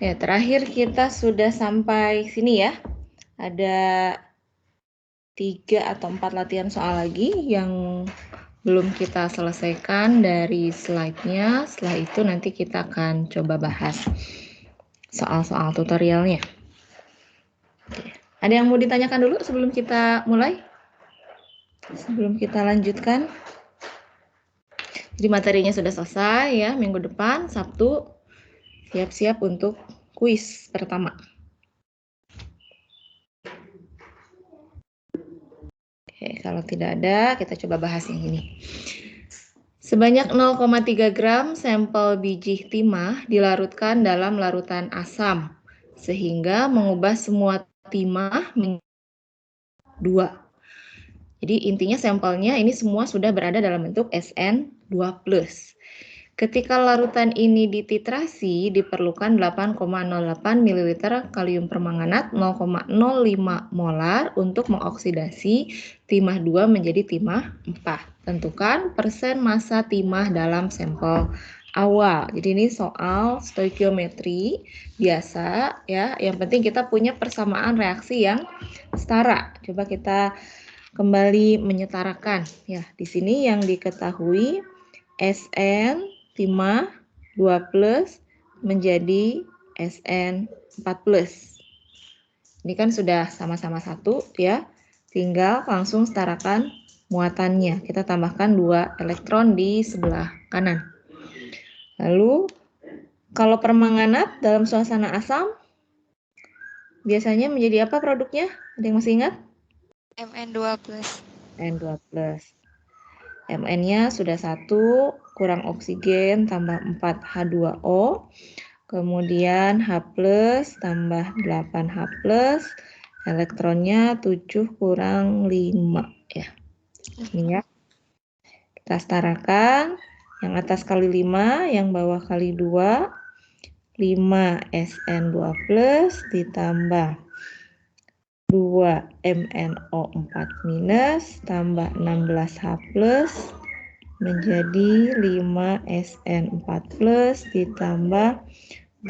Ya, terakhir kita sudah sampai sini ya. Ada 3 atau 4 latihan soal lagi yang belum kita selesaikan dari slide-nya. Setelah itu nanti kita akan coba bahas soal-soal tutorialnya. Oke. Ada yang mau ditanyakan dulu sebelum kita mulai? Sebelum kita lanjutkan. Jadi materinya sudah selesai ya, minggu depan, Sabtu, siap-siap untuk kuis pertama. Oke, kalau tidak ada, kita coba bahas yang ini. Sebanyak 0,3 gram sampel biji timah dilarutkan dalam larutan asam, sehingga mengubah semua timah menjadi 2. Jadi intinya sampelnya ini semua sudah berada dalam bentuk SN2+. Ketika larutan ini dititrasi, diperlukan 8,08 ml kalium permanganat 0,05 molar untuk mengoksidasi timah 2 menjadi timah 4. Tentukan persen massa timah dalam sampel awal. Jadi ini soal stoikiometri biasa ya. Yang penting kita punya persamaan reaksi yang setara. Coba kita kembali menyetarakan ya. Di sini yang diketahui SN timah 2+ menjadi SN 4+. Ini kan sudah sama-sama 1 ya. Tinggal langsung setarakan muatannya. Kita tambahkan 2 elektron di sebelah kanan. Lalu kalau permanganat dalam suasana asam biasanya menjadi apa produknya? Ada yang masih ingat? Mn2+. N2+. Mn-nya sudah 1, kurang oksigen, tambah 4 H2O, kemudian H+, tambah 8 H+, elektronnya 7 kurang 5, ya. Ini ya. Kita setarakan, yang atas kali 5, yang bawah kali 2, 5 SN2+, ditambah 2 MnO4- tambah 16 H+ menjadi 5 SN4+ ditambah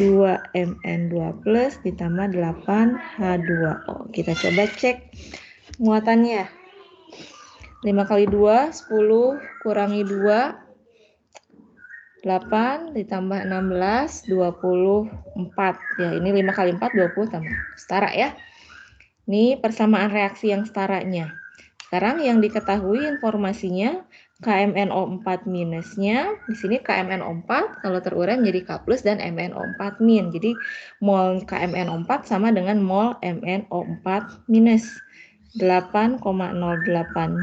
2 Mn2+ ditambah 8 H2O. Kita coba cek muatannya. 5 kali 2 10 kurangi 2 8 ditambah 16 24. Ya, ini 5 kali 4 20 tambah setara ya. Ini persamaan reaksi yang setaranya. Sekarang yang diketahui informasinya KMNO4 minusnya, di sini KMNO4 kalau terurai menjadi K+ dan MNO4 min. Jadi mol KMNO4 sama dengan mol MNO4 minus. 8,08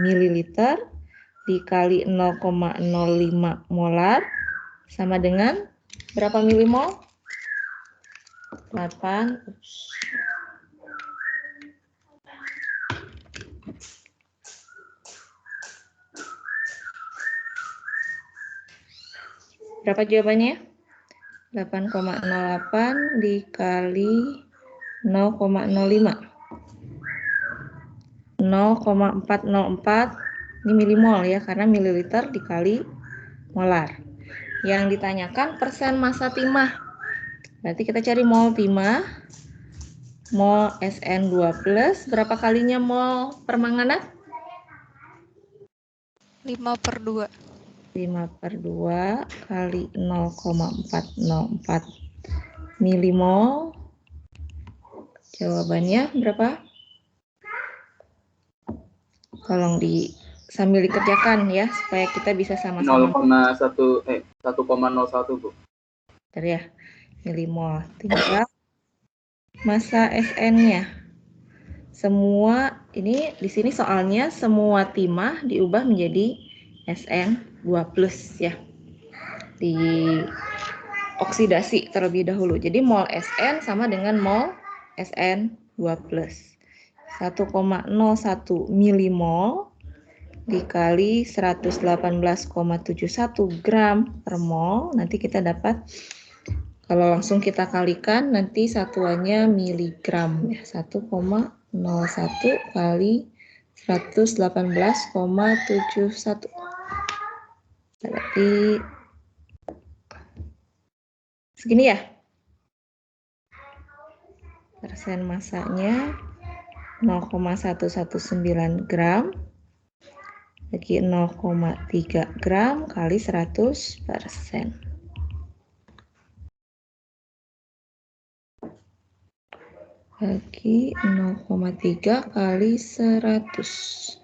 ml dikali 0,05 molar sama dengan berapa milimol? 8. Berapa jawabannya? 8,08 dikali 0,05. 0,404 ini milimol ya, karena mililiter dikali molar. Yang ditanyakan persen massa timah. Berarti kita cari mol timah. Mol SN2+, berapa kalinya mol permanganat? 5/2. 5/2 kali 0,404 milimol. Jawabannya berapa? Tolong sambil dikerjakan ya, supaya kita bisa sama-sama. 1,01 Bu. Bentar ya, milimol. Tinggal massa SN-nya. Semua ini di sini soalnya semua timah diubah menjadi SN2+ ya. Di oksidasi terlebih dahulu. Jadi mol SN sama dengan mol SN2+. 1,01 milimol dikali 118,71 gram per mol. Nanti kita dapat, kalau langsung kita kalikan nanti satuannya miligram ya. 1,01 kali 118,71. Berarti segini ya. persen masanya 0,119 gram bagi 0,3 gram kali 100%. Bagi 0,3 kali 100.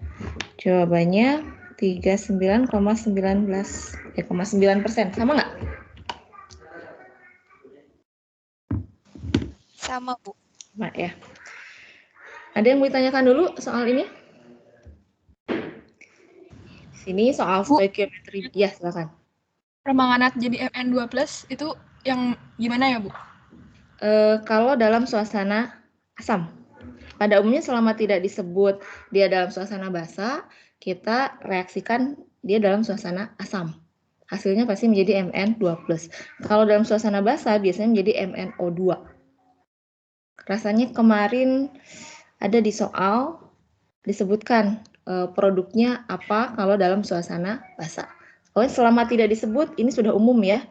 Jawabannya 39,9%. Sama nggak? Sama, Bu. Sama ya. Ada yang mau ditanyakan dulu soal ini? Sini soal stoikiometri. Ya, silakan. Permanganat jadi Mn2+ itu yang gimana ya, Bu? Kalau dalam suasana asam. Pada umumnya selama tidak disebut dia dalam suasana basa, kita reaksikan dia dalam suasana asam. Hasilnya pasti menjadi Mn2+. Kalau dalam suasana basa biasanya menjadi MnO2. Rasanya kemarin ada di soal disebutkan produknya apa kalau dalam suasana basa. Pokoknya selama tidak disebut ini sudah umum ya.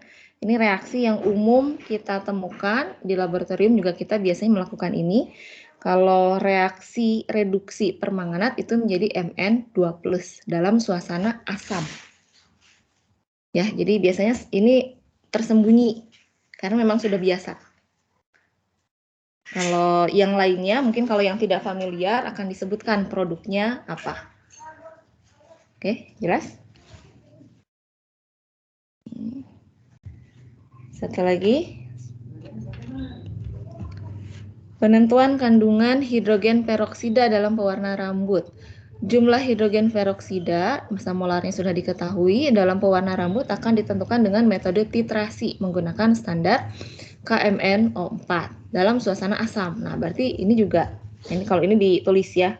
Ini reaksi yang umum kita temukan di laboratorium juga kita biasanya melakukan ini. Kalau reaksi reduksi permanganat itu menjadi Mn2+ dalam suasana asam. Ya, jadi biasanya ini tersembunyi karena memang sudah biasa. Kalau yang lainnya, mungkin kalau yang tidak familiar akan disebutkan produknya apa. Oke, jelas? Satu lagi. Penentuan kandungan hidrogen peroksida dalam pewarna rambut. Jumlah hidrogen peroksida, massa molarnya sudah diketahui, dalam pewarna rambut akan ditentukan dengan metode titrasi menggunakan standar KMnO4 dalam suasana asam. Nah, berarti ini juga, kalau ini ditulis ya.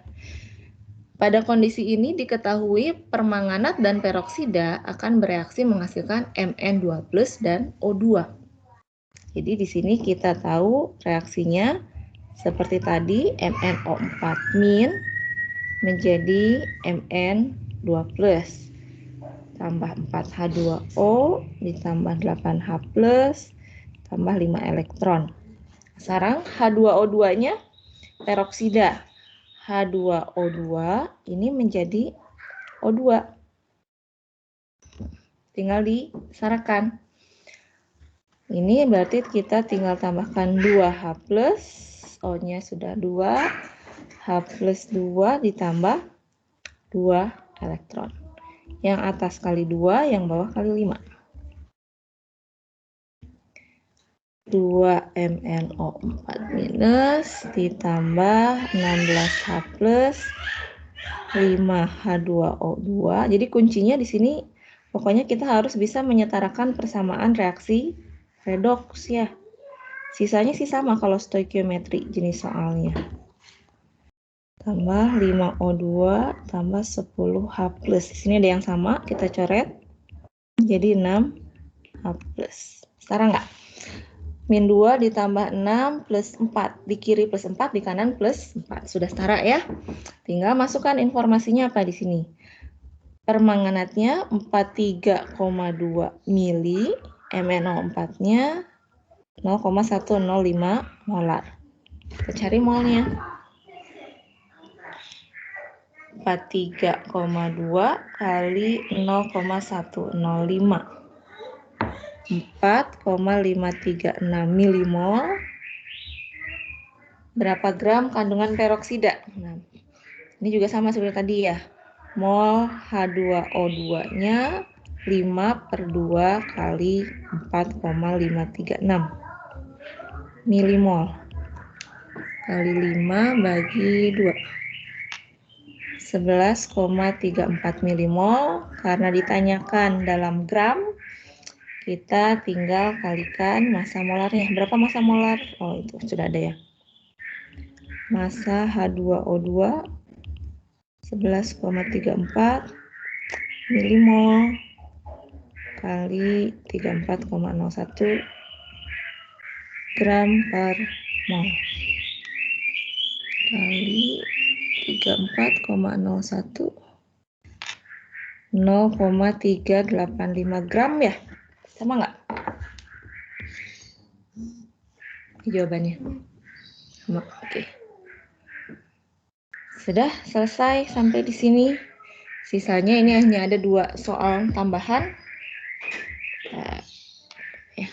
Pada kondisi ini diketahui permanganat dan peroksida akan bereaksi menghasilkan Mn2+ dan O2. Jadi di sini kita tahu reaksinya seperti tadi, MnO4- menjadi Mn2+, tambah 4H2O, ditambah 8H+, tambah 5 elektron. Sekarang H2O2-nya peroksida. H2O2 ini menjadi O2. Tinggal disarakan. Ini berarti kita tinggal tambahkan 2H+, O-nya sudah 2, H+2 ditambah 2 elektron. Yang atas kali 2, yang bawah kali 5. 2MnO4- ditambah 16H+, 5H2O2. Jadi kuncinya di sini pokoknya kita harus bisa menyetarakan persamaan reaksi redoks ya. Sisanya sih sama kalau stoikiometri jenis soalnya. Tambah 5O2 tambah 10H+. Di sini ada yang sama, kita coret. Jadi 6H+. Sekarang nggak? Min 2 ditambah 6 plus 4. Di kiri plus 4, di kanan plus 4. Sudah setara ya. Tinggal masukkan informasinya apa di sini. Permanganatnya 43,2 mili, MnO4-nya 0,105 molar. Kita cari molnya. 43,2 kali 0,105. 4,536 milimol. Berapa gram kandungan peroksida? Nah, ini juga sama seperti tadi ya. Mol H2O2-nya 5/2 kali 4,536 milimol. Kali 5 bagi 2. 11,34 milimol. Karena ditanyakan dalam gram, kita tinggal kalikan massa molarnya. Berapa massa molar? Oh, itu sudah ada ya. Massa H2O2 11,34 milimol kali 34,01 gram per mol kali 34,01 0,385 gram ya. Sama nggak? Jawabannya. Oke. Sudah selesai sampai di sini. Sisanya ini hanya ada 2 soal tambahan. Ya.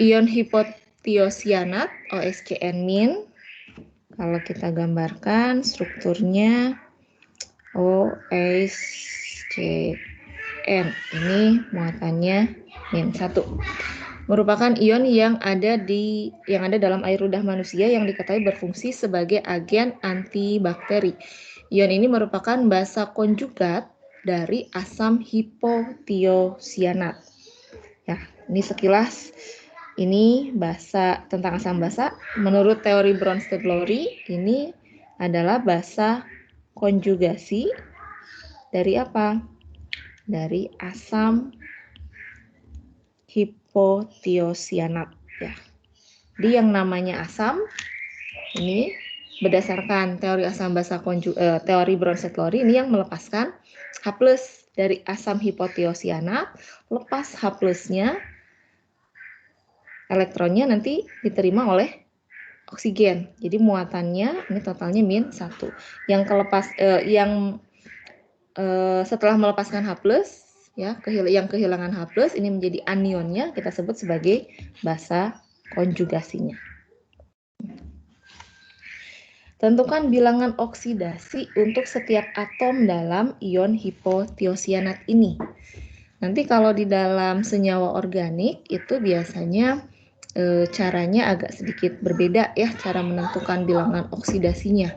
Ion hipotiosianat OSCN-. Kalau kita gambarkan strukturnya OSCN, ini muatannya -1. Merupakan ion yang ada dalam air ludah manusia yang diketahui berfungsi sebagai agen antibakteri. Ion ini merupakan basa konjugat dari asam hipotiosianat. Ya, ini sekilas ini tentang asam basa. Menurut teori Bronsted-Lowry, ini adalah basa konjugasi dari apa? Dari asam hipotiosianat. Ya. Jadi yang namanya asam ini berdasarkan teori asam basa teori Bronsted-Lowry ini yang melepaskan H+ dari asam hipotiosianat, lepas H+-nya, elektronnya nanti diterima oleh oksigen. Jadi muatannya ini totalnya -1. Setelah melepaskan H+, ya, yang kehilangan H+ ini menjadi anionnya, kita sebut sebagai basa konjugasinya. Tentukan bilangan oksidasi untuk setiap atom dalam ion hipotiosianat ini. Nanti kalau di dalam senyawa organik itu biasanya caranya agak sedikit berbeda ya, cara menentukan bilangan oksidasinya.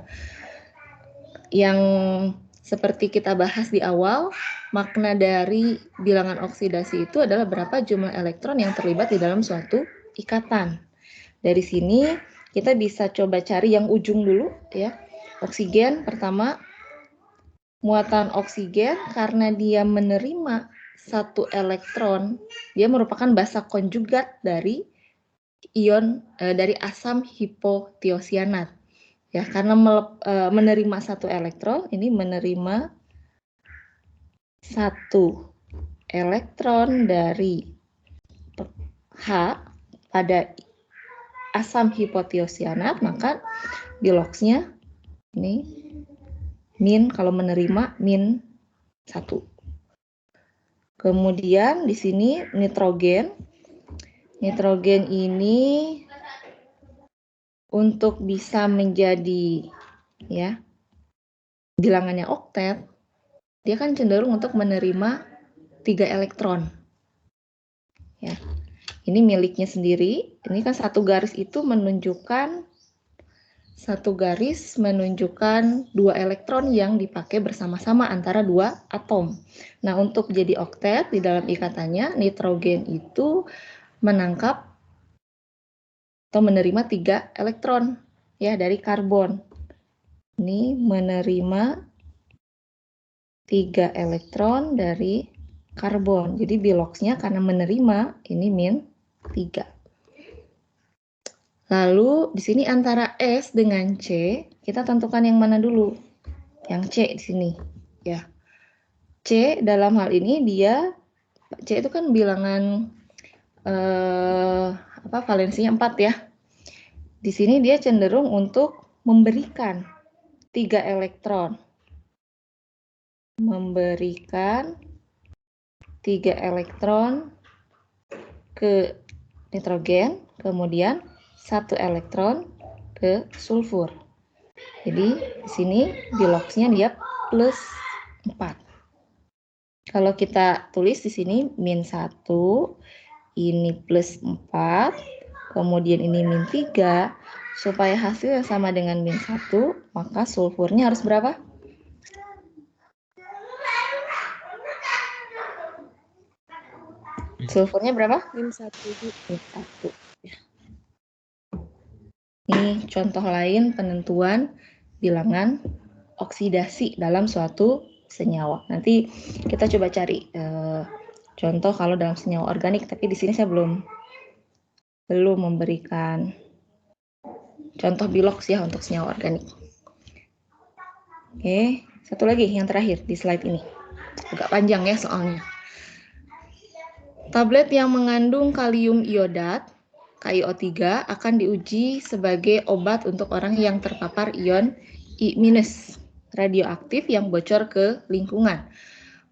Yang seperti kita bahas di awal, makna dari bilangan oksidasi itu adalah berapa jumlah elektron yang terlibat di dalam suatu ikatan. Dari sini kita bisa coba cari yang ujung dulu ya. Oksigen pertama, muatan oksigen karena dia menerima 1 elektron, dia merupakan basa konjugat dari dari asam hipotiosianat. Ya, karena menerima 1 elektron, ini menerima 1 elektron dari H pada asam hipotiosianat, maka biloxnya ini kalau menerima -1. Kemudian di sini nitrogen. Nitrogen ini untuk bisa menjadi ya bilangannya oktet, dia kan cenderung untuk menerima 3 elektron. Ya. Ini miliknya sendiri. Ini kan 1 garis itu menunjukkan 2 elektron yang dipakai bersama-sama antara 2 atom. Nah, untuk jadi oktet di dalam ikatannya, nitrogen itu menangkap atau menerima 3 elektron ya dari karbon. Ini menerima 3 elektron dari karbon. Jadi biloxnya karena menerima ini -3. Lalu di sini antara S dengan C, kita tentukan yang mana dulu? Yang C di sini, ya. C dalam hal ini C itu kan bilangan valensinya 4 ya. Di sini dia cenderung untuk memberikan 3 elektron. Memberikan 3 elektron ke nitrogen, kemudian 1 elektron ke sulfur. Jadi di sini biloxnya dia +4. Kalau kita tulis di sini -1, ini +4, kemudian ini -3, supaya hasilnya sama dengan -1, maka sulfurnya harus berapa? Sulfurnya berapa? -1. -1. Ini contoh lain penentuan bilangan oksidasi dalam suatu senyawa. Nanti kita coba cari contoh kalau dalam senyawa organik, tapi di sini saya belum memberikan contoh bilox ya untuk senyawa organik. Oke, satu lagi yang terakhir di slide ini. Agak panjang ya soalnya. Tablet yang mengandung kalium iodat KiO3 akan diuji sebagai obat untuk orang yang terpapar ion I- radioaktif yang bocor ke lingkungan.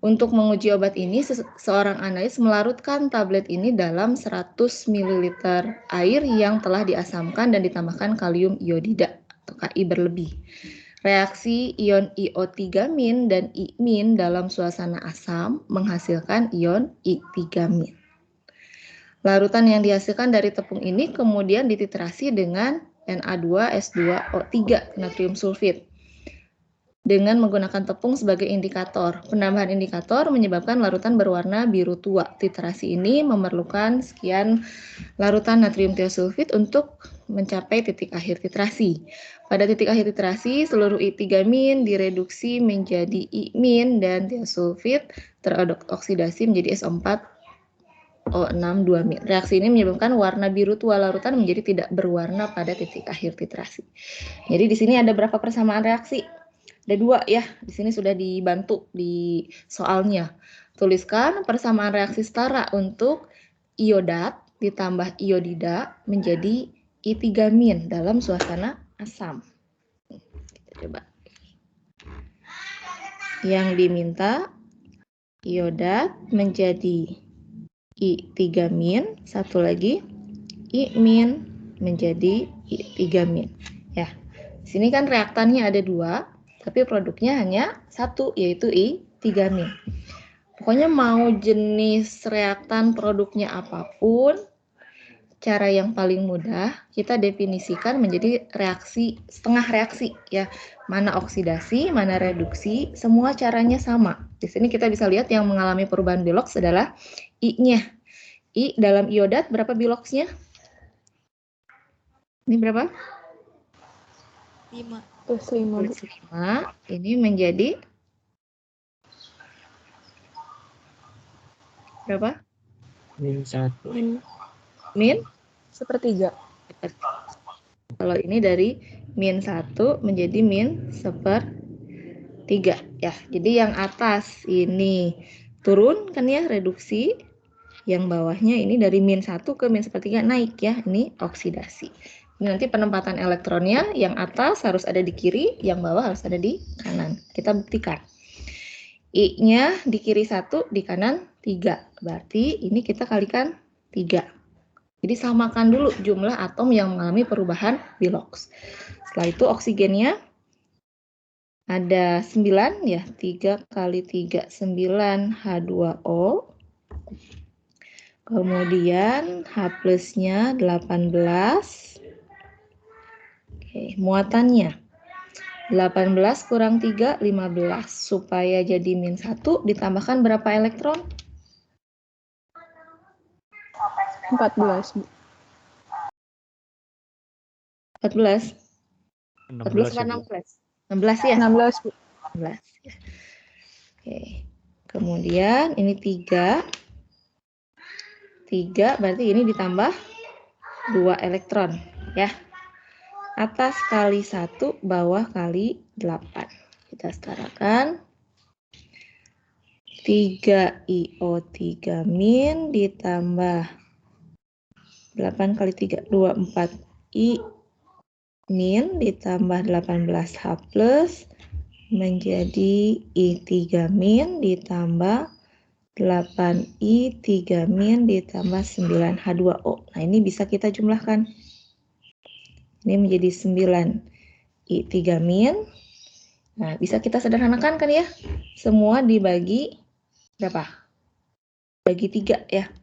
Untuk menguji obat ini, seorang analis melarutkan tablet ini dalam 100 ml air yang telah diasamkan dan ditambahkan kalium iodida atau Ki berlebih. Reaksi ion IO3- dan I- dalam suasana asam menghasilkan ion I3-. Larutan yang dihasilkan dari tepung ini kemudian dititrasi dengan Na2S2O3 natrium sulfit dengan menggunakan tepung sebagai indikator. Penambahan indikator menyebabkan larutan berwarna biru tua. Titrasi ini memerlukan sekian larutan natrium tiosulfit untuk mencapai titik akhir titrasi. Pada titik akhir titrasi, seluruh I3- direduksi menjadi I- dan tiosulfit terodoksidasi menjadi SO4O6-2-. Reaksi ini menyebabkan warna biru tua larutan menjadi tidak berwarna pada titik akhir titrasi. Jadi di sini ada berapa persamaan reaksi? Ada 2 ya, di sini sudah dibantu di soalnya. Tuliskan persamaan reaksi setara untuk iodat ditambah iodida menjadi I3- dalam suasana asam. Kita coba. Yang diminta iodat menjadi I3-, satu lagi I- menjadi I3-. Ya, di sini kan reaktannya ada 2. Tapi produknya hanya 1, yaitu I3-. Pokoknya mau jenis reaktan produknya apapun, cara yang paling mudah kita definisikan menjadi reaksi, setengah reaksi ya. Mana oksidasi, mana reduksi, semua caranya sama. Di sini kita bisa lihat yang mengalami perubahan biloks adalah I-nya. I dalam iodat berapa biloksnya? Ini berapa? 5. Plus 5, Bu. 5. Ini menjadi berapa? -1. Min? Sepertiga. Kalau ini dari -1 menjadi -1/3 ya. Jadi yang atas ini turun kan ya, reduksi. Yang bawahnya ini dari -1 ke -1/3 naik ya. Ini oksidasi. Nanti penempatan elektronnya yang atas harus ada di kiri, yang bawah harus ada di kanan. Kita buktikan. I-nya di kiri 1, di kanan 3. Berarti ini kita kalikan 3. Jadi samakan dulu jumlah atom yang mengalami perubahan biloks. Setelah itu oksigennya ada 9 ya. 3 kali 3, 9 H2O. Kemudian H plusnya 18. Oke, muatannya 18 kurang 3, 15. Supaya jadi -1 ditambahkan berapa elektron? 14, Bu. 14? 14 16 apa ya, Bu. 16? 16 ya? 16, Bu. 16 ya. Oke. Kemudian ini 3. 3 berarti ini ditambah 2 elektron ya. Atas kali 1, bawah kali 8. Kita setarakan. 3IO3- ditambah 8 kali 3, 24 I- ditambah 18H plus menjadi I3- ditambah 8I3- ditambah 9H2O. Nah, ini bisa kita jumlahkan. Ini menjadi 9 I3-. Nah, bisa kita sederhanakan kan ya? Semua dibagi berapa? Bagi 3 ya.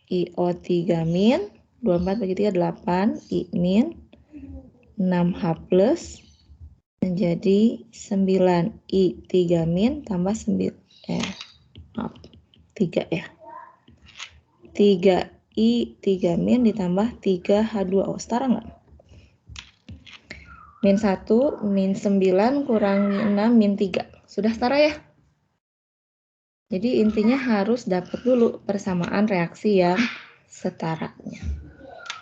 IO3-, 24 bagi 3, 8, I-, 6H plus, menjadi 9 I3- tambah 9, 3 ya. 3 I3- ditambah 3 H2O. Setara nggak? -1, -9 kurangi 6, -3. Sudah setara ya? Jadi intinya harus dapat dulu persamaan reaksi yang setaranya.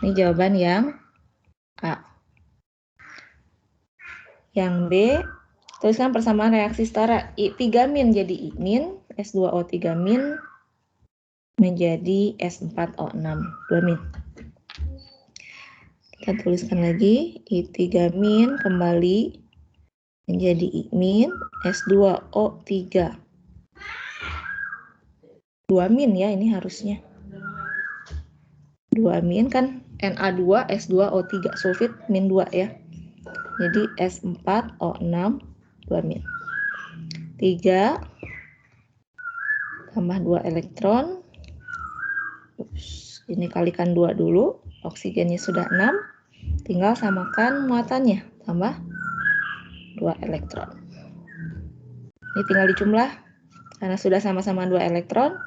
Ini jawaban yang A. Yang B, tuliskan persamaan reaksi setara I3- jadi I-, S2O3- menjadi S4O6, 2-. Kita tuliskan lagi, I3 min kembali menjadi I min S2O3. 2 min ya, ini harusnya. 2 min kan Na2 S2O3, sulfit min 2 ya. Jadi S4O6 2 min. 3 tambah 2 elektron. Ups, ini kalikan 2 dulu. Oksigennya sudah 6. Tinggal samakan muatannya. Tambah 2 elektron. Ini tinggal dijumlah. Karena sudah sama-sama 2 elektron.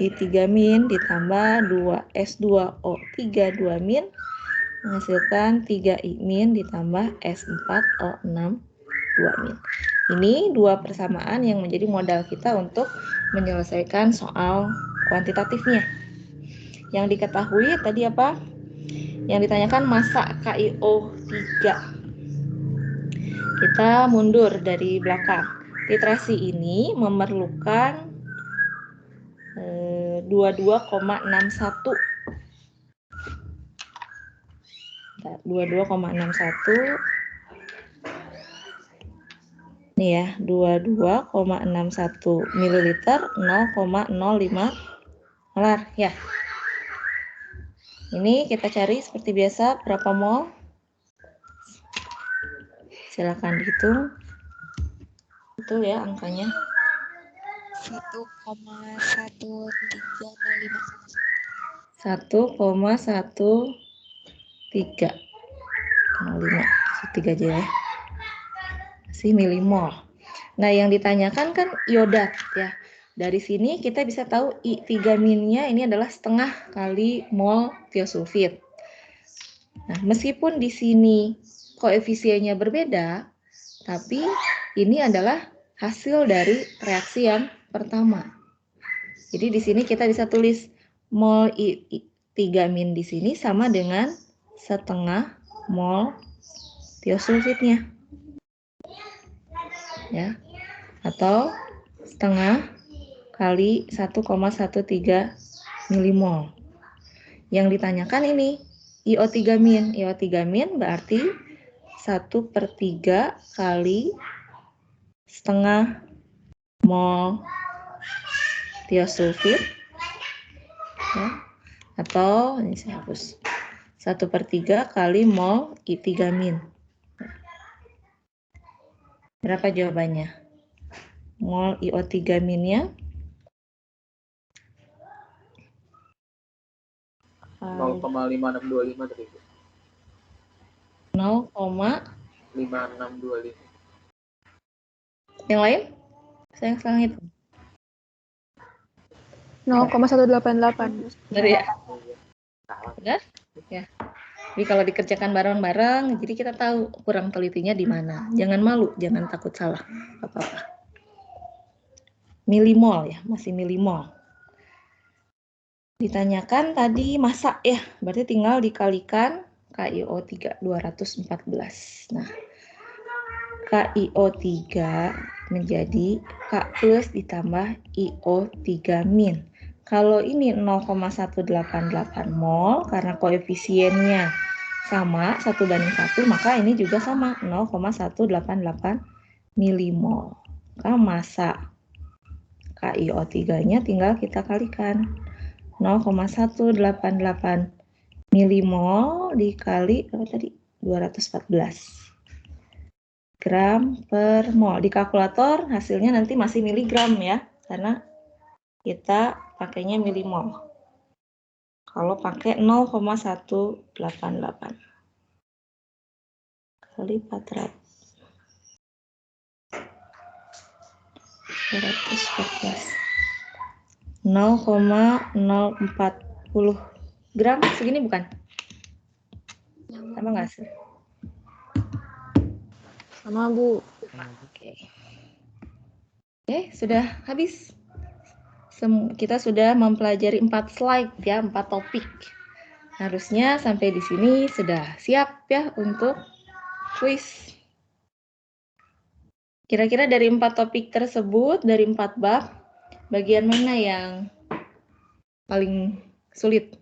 I3 min ditambah 2 S2O3 2 min. Menghasilkan 3 I min ditambah S4O6 2 min. Ini dua persamaan yang menjadi modal kita untuk menyelesaikan soal kuantitatifnya. Yang diketahui tadi apa? Yang ditanyakan massa KiO3. Kita mundur dari belakang. Titrasi ini memerlukan 22,61. 22,61. Ini ya, 22,61 mililiter 0,05 molar ya. Ini kita cari seperti biasa berapa mol? Silakan dihitung. Betul ya angkanya. 1,1305 3 aja ya. Masih milimol. Nah, yang ditanyakan kan iodat ya. Dari sini kita bisa tahu I3 minnya ini adalah setengah kali mol tiosulfit. Nah, meskipun di sini koefisiennya berbeda, tapi ini adalah hasil dari reaksi yang pertama. Jadi di sini kita bisa tulis mol I3 min di sini sama dengan setengah mol tiosulfitnya. Ya. Atau setengah kali 1,13 milimol. Yang ditanyakan ini IO3 min. IO3 min berarti 1/3 kali setengah mol tiosulfit. Ya. Atau ini saya hapus. 1/3 kali mol I3 min. Berapa jawabannya? Mol IO3 minnya 0,5625 tadi. 0,5625. Yang lain? Saya salah itu. 0,188. Benar ya? Benar? Ya. Jadi kalau dikerjakan bareng-bareng, jadi kita tahu kurang telitinya di mana. Jangan malu, jangan takut salah. Apa-apa. Milimol ya, masih milimol. Ditanyakan tadi massa ya, berarti tinggal dikalikan KiO3 214. Nah, KiO3 menjadi K plus ditambah IO3 min. Kalau ini 0,188 mol, karena koefisiennya sama 1:1, maka ini juga sama 0,188 milimol. Maka massa KiO3-nya tinggal kita kalikan 0,188 milimol dikali berapa tadi? 214 gram per mol. Di kalkulator hasilnya nanti masih miligram ya, karena kita pakainya milimol. Kalau pakai 0,188 kali 400. 0,040 gram segini bukan? Sama nggak sih? Sama, Bu. Oke, sudah habis. Kita sudah mempelajari 4 slide ya, 4 topik. Harusnya sampai di sini sudah siap ya untuk kuis. Kira-kira dari 4 topik tersebut, dari 4 bab, bagian mana yang paling sulit?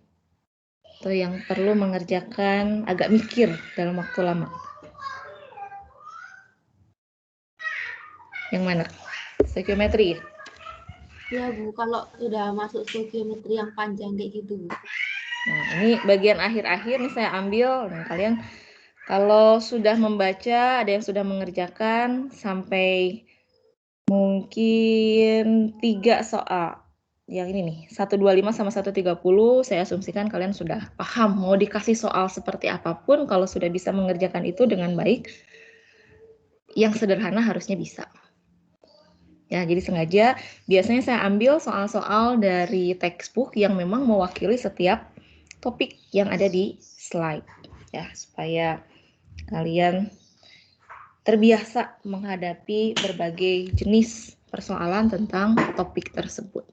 Atau yang perlu mengerjakan agak mikir dalam waktu lama? Yang mana? Stoikiometri ya? Ya Bu, kalau udah masuk stoikiometri yang panjang kayak gitu Bu. Nah, ini bagian akhir-akhir nih saya ambil. Nah, kalian kalau sudah membaca, ada yang sudah mengerjakan sampai mungkin 3 soal. Yang ini nih, 125 sama 130, saya asumsikan kalian sudah paham. Mau dikasih soal seperti apapun, kalau sudah bisa mengerjakan itu dengan baik, yang sederhana harusnya bisa. Ya, jadi sengaja biasanya saya ambil soal-soal dari textbook yang memang mewakili setiap topik yang ada di slide. Ya, supaya kalian terbiasa menghadapi berbagai jenis persoalan tentang topik tersebut.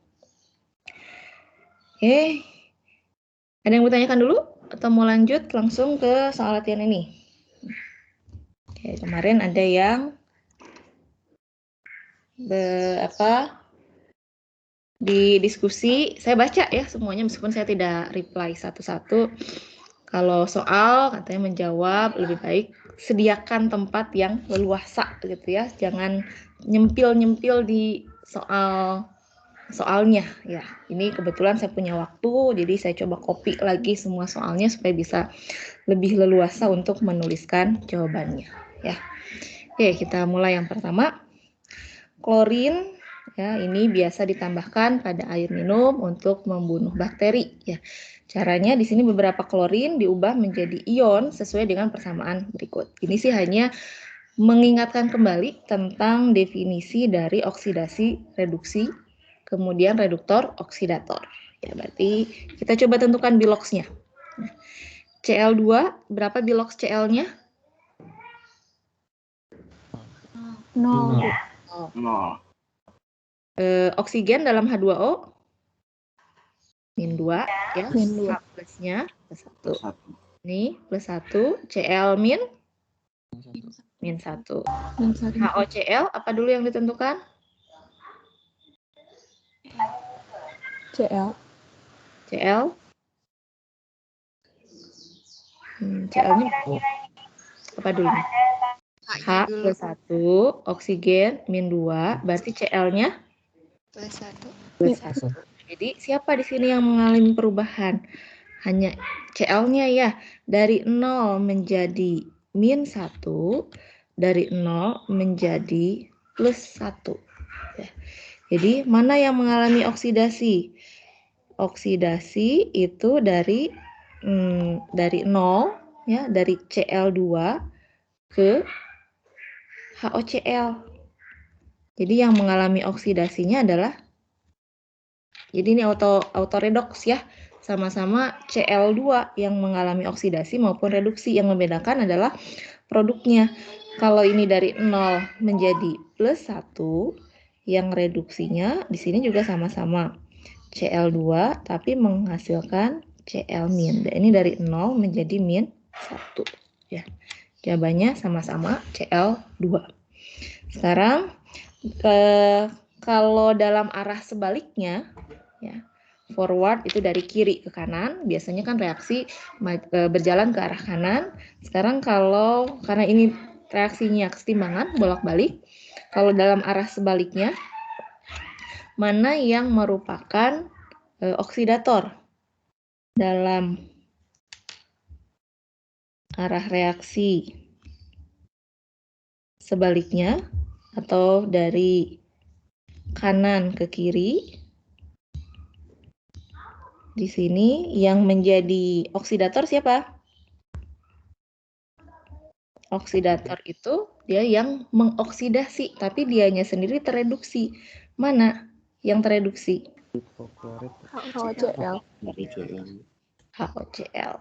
Oke, ada yang mau tanyakan dulu? Atau mau lanjut langsung ke soal latihan ini? Oke, kemarin ada yang di diskusi, saya baca ya semuanya meskipun saya tidak reply satu-satu. Kalau soal katanya menjawab lebih baik sediakan tempat yang leluasa gitu ya, jangan nyempil-nyempil di soalnya ya. Ini kebetulan saya punya waktu, jadi saya coba copy lagi semua soalnya supaya bisa lebih leluasa untuk menuliskan jawabannya ya. Oke, kita mulai yang pertama. Klorin ya, ini biasa ditambahkan pada air minum untuk membunuh bakteri ya. Caranya di sini beberapa klorin diubah menjadi ion sesuai dengan persamaan berikut. Ini sih hanya mengingatkan kembali tentang definisi dari oksidasi, reduksi, kemudian reduktor, oksidator. Ya, berarti kita coba tentukan biloxnya. Cl2, berapa bilox Cl-nya? 0. Oksigen dalam H2O? -2 ya. -2. H plusnya plus 1. Ini plus 1. Cl min? Min 1. HOCl apa dulu yang ditentukan? Cl. Cl. Cl-nya apa dulu? H plus 1, oksigen min 2, berarti Cl-nya? Plus 1. Plus 1. Jadi siapa di sini yang mengalami perubahan? Hanya Cl-nya ya, dari 0 menjadi min 1, dari 0 menjadi plus 1. Ya. Jadi mana yang mengalami oksidasi? Oksidasi itu dari 0 ya, dari Cl2 ke HOCl. Jadi yang mengalami oksidasinya adalah, jadi ini auto redox ya, sama-sama Cl2 yang mengalami oksidasi maupun reduksi. Yang membedakan adalah produknya. Kalau ini dari 0 menjadi plus 1, yang reduksinya di sini juga sama-sama Cl2 tapi menghasilkan Cl-. Dan ini dari 0 menjadi min 1 ya. Jawabannya sama-sama Cl2. Sekarang kalau dalam arah sebaliknya ya, forward itu dari kiri ke kanan, biasanya kan reaksi berjalan ke arah kanan. Sekarang karena ini reaksinya kesetimbangan bolak-balik, kalau dalam arah sebaliknya mana yang merupakan oksidator dalam arah reaksi sebaliknya atau dari kanan ke kiri? Di sini yang menjadi oksidator siapa? Oksidator itu dia yang mengoksidasi, tapi dianya sendiri tereduksi. Mana yang tereduksi? HOCl. HOCl.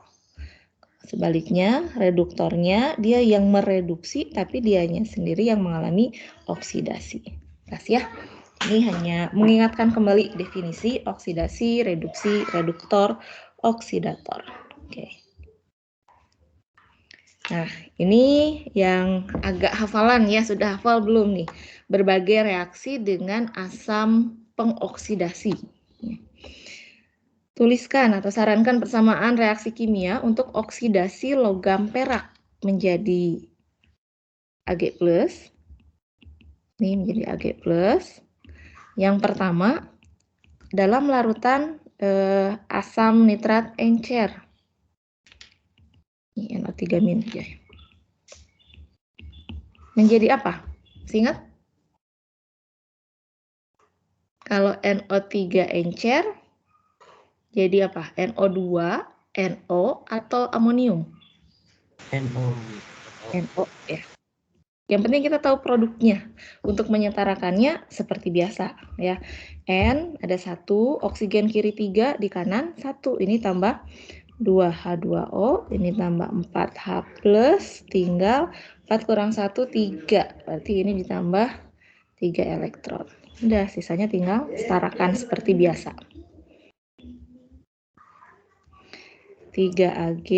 Sebaliknya, reduktornya dia yang mereduksi, tapi dianya sendiri yang mengalami oksidasi. Pas ya. Ini hanya mengingatkan kembali definisi oksidasi, reduksi, reduktor, oksidator. Oke. Nah, ini yang agak hafalan ya, sudah hafal belum nih? Berbagai reaksi dengan asam pengoksidasi. Tuliskan atau sarankan persamaan reaksi kimia untuk oksidasi logam perak menjadi Ag+. Ini menjadi Ag+. Yang pertama, dalam larutan asam nitrat encer. Ini NO3- ya. Menjadi apa? Masih ingat? Kalau NO3 encer, jadi apa? NO2, NO, atau amonium? NO. NO, ya. Yang penting kita tahu produknya. Untuk menyetarakannya seperti biasa, ya. N ada 1, oksigen kiri 3, di kanan 1. Ini tambah 2H2O, ini tambah 4H+, tinggal 4 kurang 1, 3. Berarti ini ditambah 3 elektron. Udah, sisanya tinggal setarakan seperti biasa. 3Ag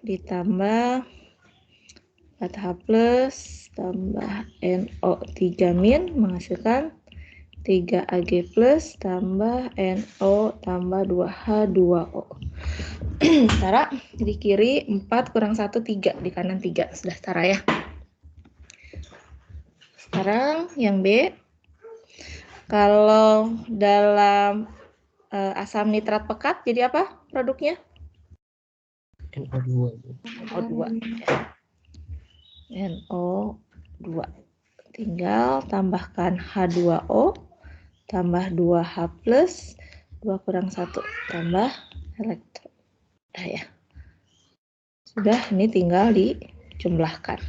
ditambah 4H+, tambah NO3- menghasilkan 3Ag+, tambah NO, tambah 2H2O. Setara, di kiri 4 kurang 1, 3. Di kanan 3. Sudah setara ya. Sekarang yang B. Kalau dalam asam nitrat pekat, jadi apa produknya? NO2. NO2. Ya. NO2. Tinggal tambahkan H2O, tambah 2H+, 2 kurang 1, tambah elektron. Nah, ya. Sudah, ini tinggal dijumlahkan.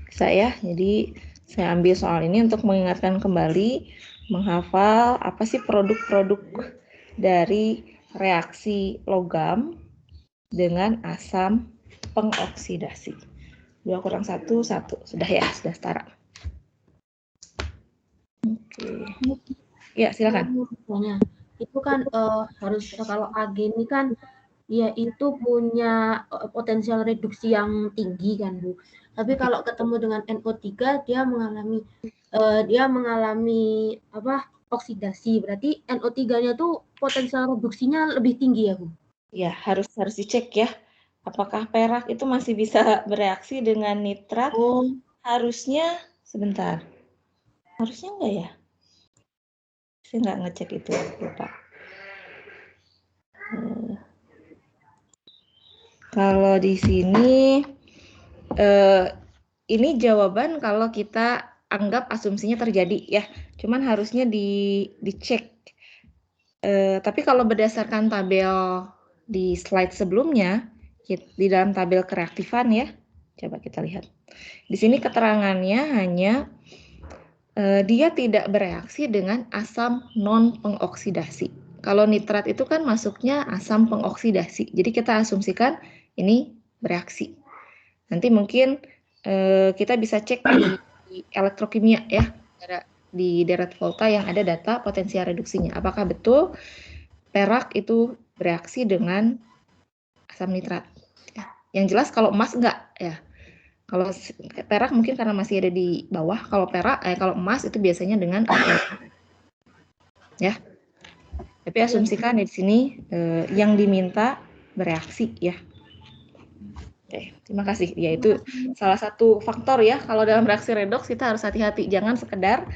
Bisa ya, jadi saya ambil soal ini untuk mengingatkan kembali, menghafal apa sih produk-produk dari reaksi logam dengan asam pengoksidasi. 2 kurang 1, 1. Sudah ya, sudah setara. Oke. Ya, silakan. Itu kan harus kalau Ag ini kan ya itu punya potensial reduksi yang tinggi kan Bu. Tapi kalau ketemu dengan NO3 dia mengalami apa? Oksidasi. Berarti NO3-nya tuh potensial reduksinya lebih tinggi ya Bu. Ya, harus dicek ya. Apakah perak itu masih bisa bereaksi dengan nitrat? Oh, Harusnya sebentar. Harusnya enggak ya? Saya nggak ngecek itu, lupa. Kalau di sini ini jawaban kalau kita anggap asumsinya terjadi ya. Cuman harusnya dicek. Tapi kalau berdasarkan tabel di slide sebelumnya, di dalam tabel kereaktifan ya, coba kita lihat. Di sini keterangannya hanya dia tidak bereaksi dengan asam non pengoksidasi. Kalau nitrat itu kan masuknya asam pengoksidasi. Jadi kita asumsikan ini bereaksi. Nanti mungkin kita bisa cek di elektrokimia ya, di deret volta yang ada data potensial reduksinya. Apakah betul perak itu bereaksi dengan asam nitrat? Ya. Yang jelas kalau emas enggak ya. Kalau perak mungkin karena masih ada di bawah. Kalau kalau emas itu biasanya dengan ya. Tapi asumsikan di sini yang diminta bereaksi ya. Oke, terima kasih. Ya itu salah satu faktor ya. Kalau dalam reaksi redoks kita harus hati-hati. Jangan sekedar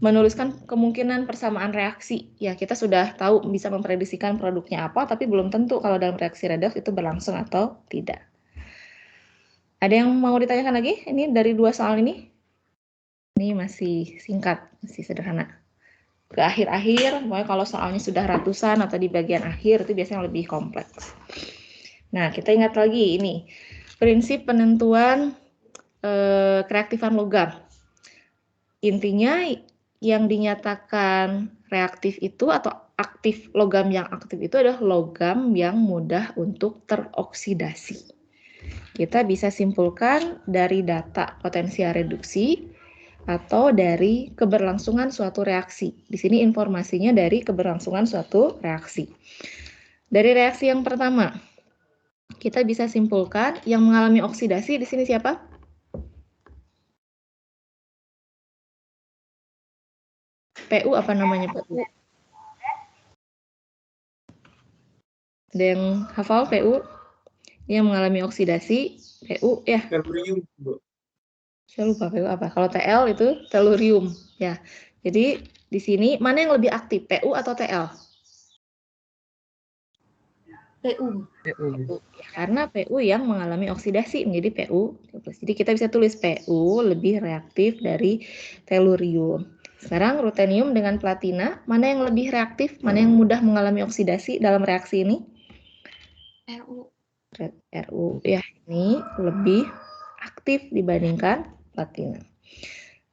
menuliskan kemungkinan persamaan reaksi. Ya kita sudah tahu bisa memprediksikan produknya apa, tapi belum tentu kalau dalam reaksi redoks itu berlangsung atau tidak. Ada yang mau ditanyakan lagi? Ini dari 2 soal ini? Ini masih singkat, masih sederhana. Ke akhir-akhir, pokoknya kalau soalnya sudah ratusan atau di bagian akhir itu biasanya lebih kompleks. Nah, kita ingat lagi ini prinsip penentuan kereaktifan logam. Intinya yang dinyatakan reaktif itu atau aktif, logam yang aktif itu adalah logam yang mudah untuk teroksidasi. Kita bisa simpulkan dari data potensial reduksi atau dari keberlangsungan suatu reaksi. Di sini informasinya dari keberlangsungan suatu reaksi. Dari reaksi yang pertama, kita bisa simpulkan yang mengalami oksidasi di sini siapa? PU apa namanya PU? Ada yang hafal PU? Yang mengalami oksidasi, PU ya. Tellurium, Bu. Saya lupa PU apa. Kalau TL itu tellurium ya. Jadi di sini mana yang lebih aktif, PU atau TL? PU. PU. Ya, karena PU yang mengalami oksidasi menjadi PU. Jadi kita bisa tulis PU lebih reaktif dari tellurium. Sekarang rutenium dengan platina, mana yang lebih reaktif, mana yang mudah mengalami oksidasi dalam reaksi ini? RU. RU ya, ini lebih aktif dibandingkan platina.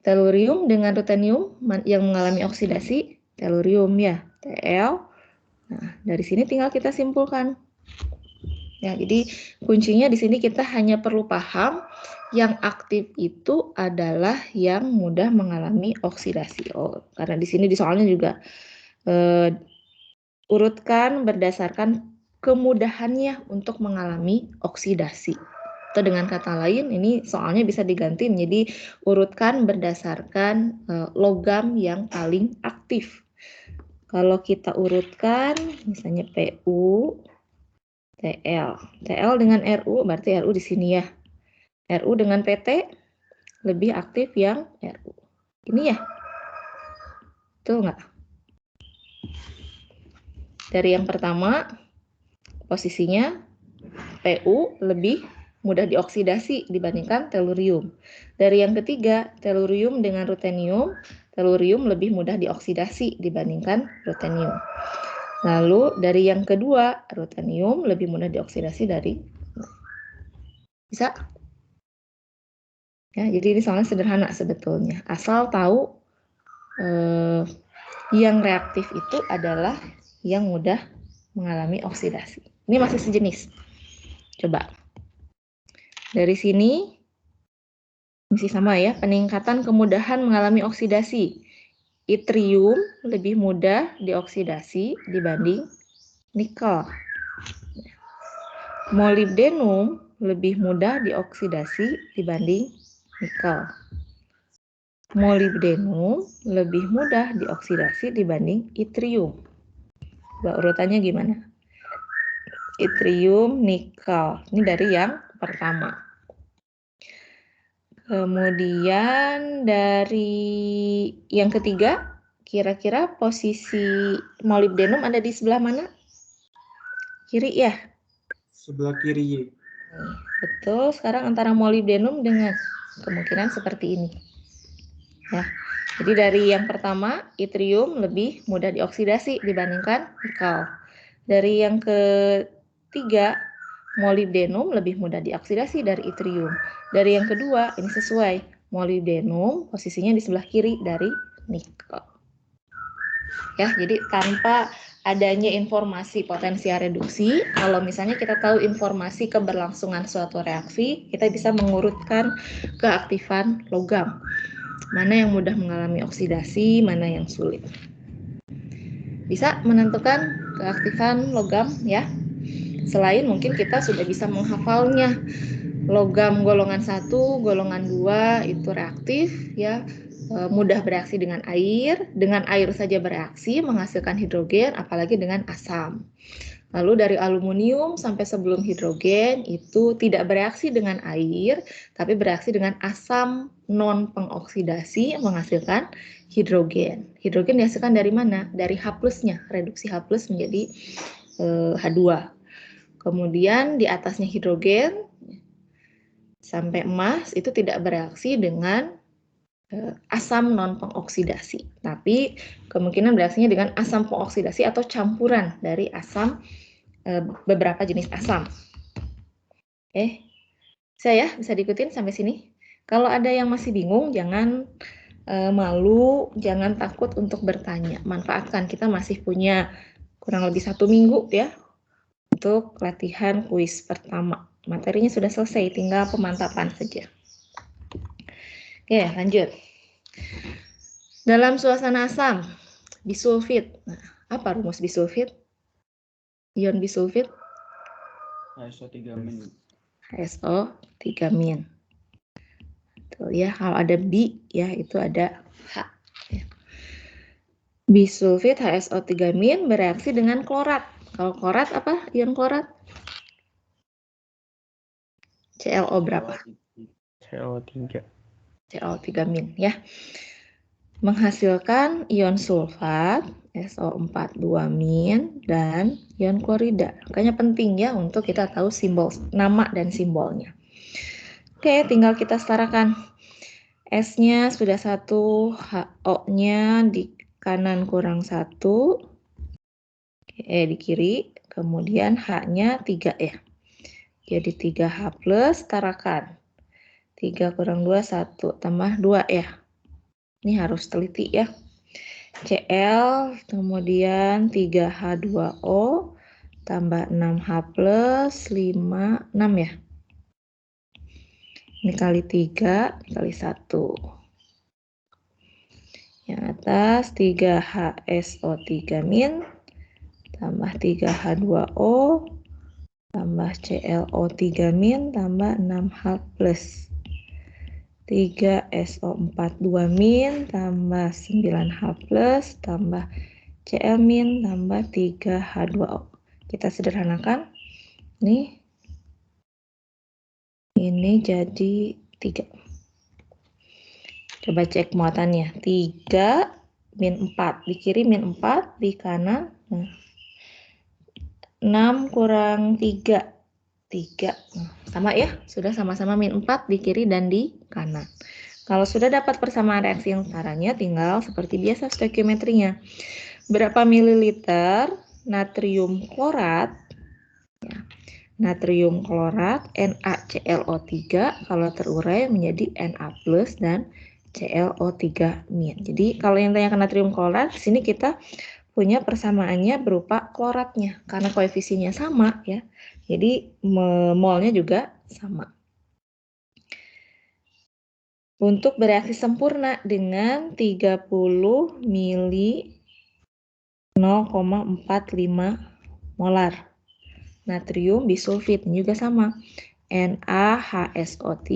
Tellurium dengan rutenium yang mengalami oksidasi, tellurium ya, TL. Nah, dari sini tinggal kita simpulkan. Ya, jadi kuncinya di sini kita hanya perlu paham yang aktif itu adalah yang mudah mengalami oksidasi. Oh, karena di sini di soalnya juga urutkan berdasarkan kemudahannya untuk mengalami oksidasi. Atau dengan kata lain, ini soalnya bisa diganti menjadi urutkan berdasarkan logam yang paling aktif. Kalau kita urutkan, misalnya PU, TL. TL dengan RU, berarti RU di sini ya. RU dengan PT, lebih aktif yang RU. Ini ya? Betul nggak? Dari yang pertama, posisinya PU lebih mudah dioksidasi dibandingkan tellurium. Dari yang ketiga, tellurium dengan rutenium, tellurium lebih mudah dioksidasi dibandingkan rutenium. Lalu dari yang kedua, rutenium lebih mudah dioksidasi dari bisa? Ya, jadi ini soalnya sederhana sebetulnya. Asal tahu yang reaktif itu adalah yang mudah mengalami oksidasi. Ini masih sejenis. Coba. Dari sini masih sama ya, peningkatan kemudahan mengalami oksidasi. Yttrium lebih mudah dioksidasi dibanding nikel. Molybdenum lebih mudah dioksidasi dibanding nikel. Molybdenum lebih mudah dioksidasi dibanding yttrium. Urutannya gimana? Yttrium, nikel. Ini dari yang pertama. Kemudian dari yang ketiga, kira-kira posisi molybdenum ada di sebelah mana? Kiri ya? Sebelah kiri. Betul, sekarang antara molybdenum dengan kemungkinan seperti ini. Ya. Jadi dari yang pertama, yttrium lebih mudah dioksidasi dibandingkan nikel. Dari yang ketiga, molybdenum lebih mudah dioksidasi dari yttrium. Dari yang kedua, ini sesuai. Molybdenum posisinya di sebelah kiri dari nikel. Ya, jadi tanpa adanya informasi potensial reduksi, kalau misalnya kita tahu informasi keberlangsungan suatu reaksi, kita bisa mengurutkan keaktifan logam. Mana yang mudah mengalami oksidasi, mana yang sulit. Bisa menentukan keaktifan logam ya. Selain mungkin kita sudah bisa menghafalnya. Logam golongan 1, golongan 2 itu reaktif ya, mudah bereaksi dengan air saja bereaksi menghasilkan hidrogen, apalagi dengan asam. Lalu dari aluminium sampai sebelum hidrogen itu tidak bereaksi dengan air, tapi bereaksi dengan asam non pengoksidasi menghasilkan hidrogen. Hidrogen dihasilkan dari mana? Dari H+-nya, reduksi H+ menjadi H2. Kemudian di atasnya hidrogen sampai emas itu tidak bereaksi dengan asam non pengoksidasi, tapi kemungkinan bereaksinya dengan asam pengoksidasi atau campuran dari asam beberapa jenis asam. Bisa diikutin sampai sini. Kalau ada yang masih bingung, jangan malu, jangan takut untuk bertanya. Manfaatkan, kita masih punya kurang lebih 1 minggu ya untuk latihan kuis pertama. Materinya sudah selesai, tinggal pemantapan saja. Oke, lanjut. Dalam suasana asam, bisulfit. Nah, apa rumus bisulfit? Ion bisulfit? HSO3-. HSO3-. Tuh ya, kalau ada bi ya itu ada H. Ya. Bisulfit HSO3- bereaksi dengan klorat. Kalau klorat apa? Ion klorat? ClO berapa? CO3. CO3- ya. Menghasilkan ion sulfat SO4 2- dan ion klorida. Makanya penting ya untuk kita tahu simbol nama dan simbolnya. Oke, tinggal kita setarakan. S-nya sudah 1, HO-nya di kanan kurang 1, di kiri, kemudian H-nya 3 ya. Jadi 3H plus, setarakan. 3 kurang 2, 1, tambah 2 ya. Ini harus teliti ya. Cl, kemudian 3H2O, tambah 6H plus 5, 6 ya. Ini kali 3, kali 1. Yang atas 3HSO3-, tambah 3H2O, tambah ClO3-, tambah 6H plus. 3SO4 2-, tambah 9H plus, tambah Cl-, tambah 3H2O. Kita sederhanakan. Nih. Ini jadi 3. Coba cek muatannya. 3 min 4. Di kiri min 4, di kanan 6 kurang 3. 3. Sama ya, sudah sama-sama min 4 di kiri dan di kanan. Kalau sudah dapat persamaan reaksi yang setaranya, tinggal seperti biasa stoikiometrinya. Berapa mililiter natrium klorat, ya, natrium klorat NaClO3 kalau terurai menjadi Na plus dan ClO3-. Jadi kalau yang ditanyakan natrium klorat, di sini kita punya persamaannya berupa kloratnya karena koefisiennya sama ya. Jadi molnya juga sama. Untuk bereaksi sempurna dengan 30 mili 0,45 molar natrium bisulfit, ini juga sama. NaHSO3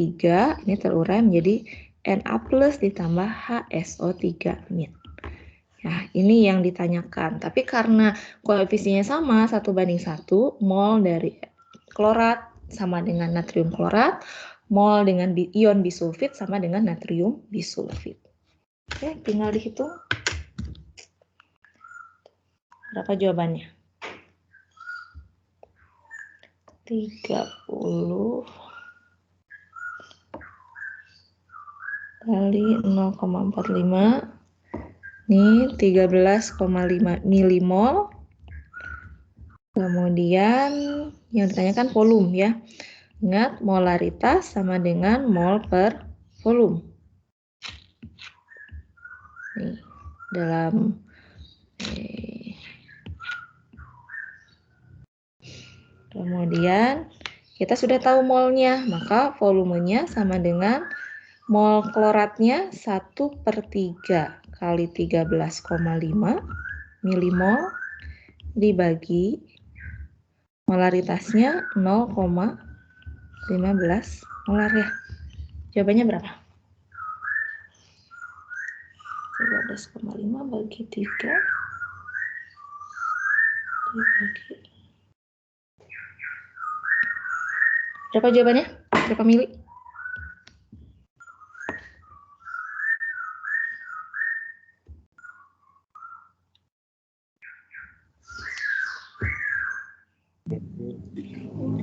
ini terurai menjadi Na plus ditambah HSO3-. Ya, ini yang ditanyakan. Tapi karena koefisiennya sama 1:1, mol dari klorat sama dengan natrium klorat, mol dengan ion bisulfit sama dengan natrium bisulfit. Oke, tinggal dihitung. Berapa jawabannya? 30 kali 0,45. Ini 13,5 milimol. Kemudian yang ditanyakan volume ya. Ingat, molaritas sama dengan mol per volume. Nih, dalam kemudian kita sudah tahu molnya, maka volumenya sama dengan mol kloratnya 1/3 kali 13,5 milimol dibagi molaritasnya 0,15 molar ya. Jawabannya berapa? 13,5 bagi 3 dibagi. Berapa jawabannya? Berapa mili?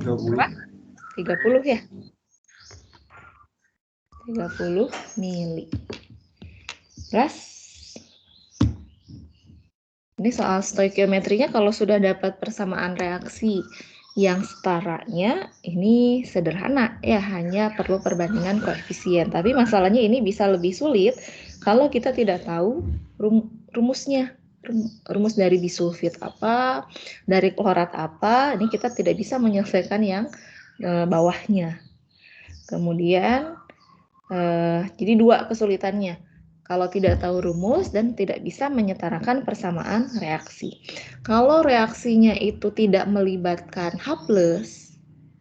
Berapa? 30 ya? 30 mili. Plus. Ini soal stoikiometrinya, kalau sudah dapat persamaan reaksi yang setaranya, ini sederhana ya, hanya perlu perbandingan koefisien. Tapi masalahnya ini bisa lebih sulit kalau kita tidak tahu rumusnya. Rumus dari bisulfit apa, dari klorat apa, ini kita tidak bisa menyelesaikan yang bawahnya. Kemudian, jadi 2 kesulitannya. Kalau tidak tahu rumus dan tidak bisa menyetarakan persamaan reaksi. Kalau reaksinya itu tidak melibatkan H+,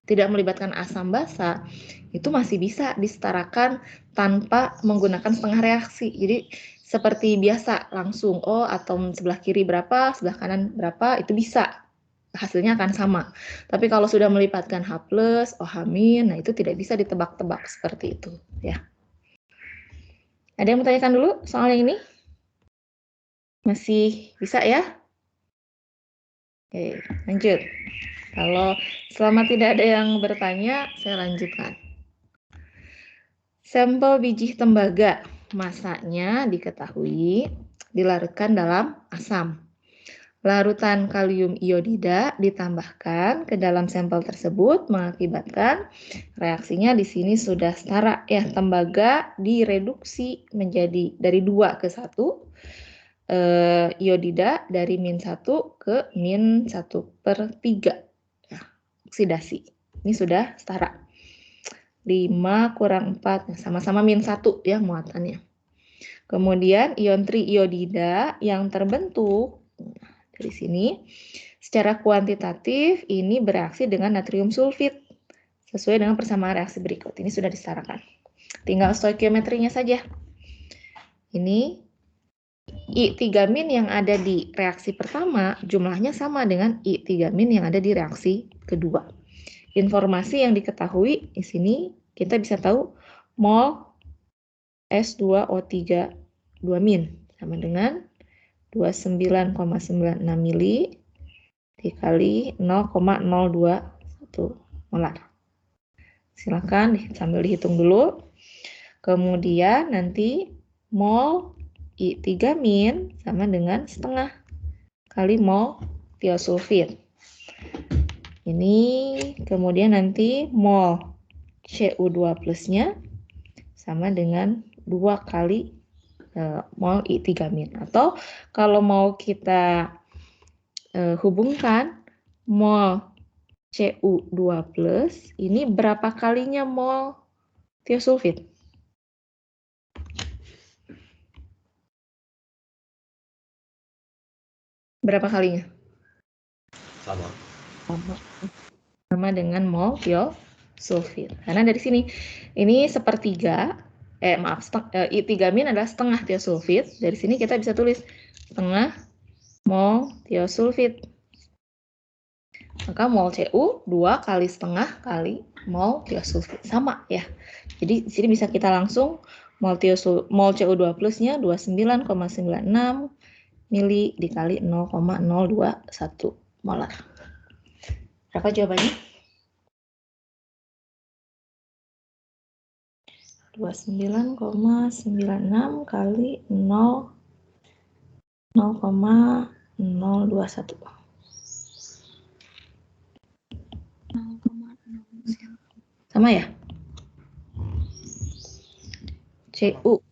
tidak melibatkan asam basa, itu masih bisa disetarakan tanpa menggunakan setengah reaksi. Jadi seperti biasa langsung, atom sebelah kiri berapa, sebelah kanan berapa, itu bisa. hasilnya akan sama. Tapi kalau sudah melipatkan H+, OH-, nah itu tidak bisa ditebak-tebak seperti itu ya. Ada yang mau tanyakan dulu soal yang ini? Masih bisa ya? Oke, lanjut. Kalau selama tidak ada yang bertanya, saya lanjutkan. Sampel biji tembaga, masanya diketahui dilarutkan dalam asam. Larutan kalium iodida ditambahkan ke dalam sampel tersebut mengakibatkan reaksinya di sini sudah setara ya, tembaga direduksi menjadi dari 2 ke 1, iodida dari -1 ke -1/3 ya, oksidasi. Ini sudah setara. 5 kurang 4, nah, sama-sama -1 ya muatannya. Kemudian ion triiodida yang terbentuk dari sini, secara kuantitatif ini bereaksi dengan natrium sulfit sesuai dengan persamaan reaksi berikut. Ini sudah disetarakan. Tinggal stoikiometrinya saja. Ini I3- yang ada di reaksi pertama jumlahnya sama dengan I3- yang ada di reaksi kedua. Informasi yang diketahui di sini kita bisa tahu mol S2O3 2- sama dengan 29,96 mili dikali 0,021 molar. Silakan sambil dihitung dulu. Kemudian nanti mol I3- sama dengan setengah kali mol tiosulfit. Ini kemudian nanti mol Cu2+-nya sama dengan 2 kali mol I3-. Atau kalau mau kita hubungkan mol Cu2+ ini berapa kalinya mol tiosulfit? Berapa kalinya? Sama dengan mol tiosulfit. Karena dari sini ini sepertiga, I3- adalah setengah tiosulfit. Dari sini kita bisa tulis setengah mol tiosulfit. Maka mol Cu 2 kali setengah kali mol tiosulfit. Sama ya. Jadi di sini bisa kita langsung mol Cu2+-nya 29,96 mili dikali 0,021 molar. Berapa jawabannya? 29,96 kali 0,021. 0,0. Sama ya? Cu.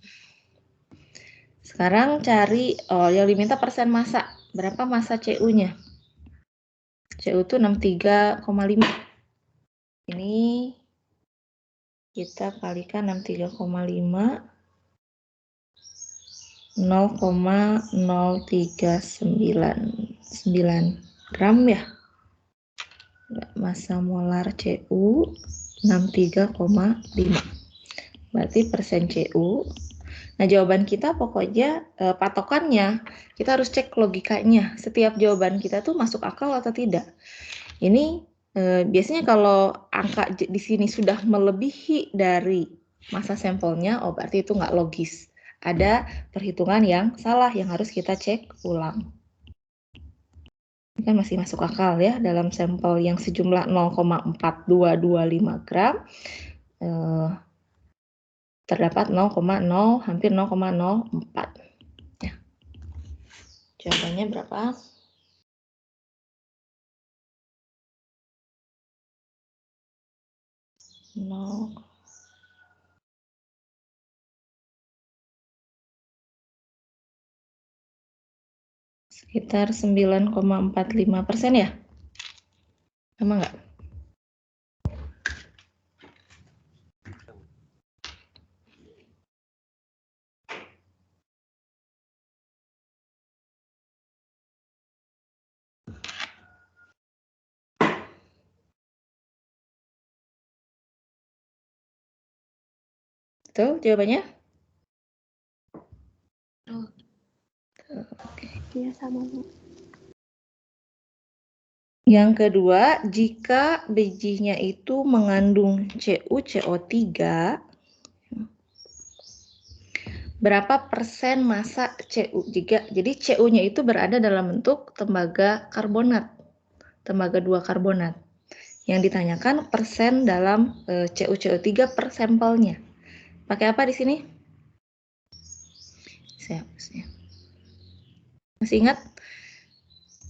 Sekarang cari, yang diminta persen massa. Berapa massa Cu-nya? Cu itu 63,5. Ini kita kalikan 63,5. 0,0399 gram ya. Massa molar Cu 63,5. Berarti persen Cu. Nah, jawaban kita pokoknya patokannya kita harus cek logikanya. Setiap jawaban kita tuh masuk akal atau tidak. Ini biasanya kalau angka di sini sudah melebihi dari massa sampelnya, oh berarti itu nggak logis. Ada perhitungan yang salah yang harus kita cek ulang. Ini kan masih masuk akal ya, dalam sampel yang sejumlah 0,4225 gram terdapat hampir 0,04 ya. Jawabannya berapa? Sekitar 9,45% ya? Sama nggak? Itu jawabannya? Iya sama Bu. Yang kedua, jika bijinya itu mengandung CuCO3, berapa persen massa Cu? Jadi Cu-nya itu berada dalam bentuk tembaga karbonat, tembaga 2 karbonat. Yang ditanyakan persen dalam CuCO3 per sampelnya. Pakai apa di sini? Saya hapusnya. Masih ingat?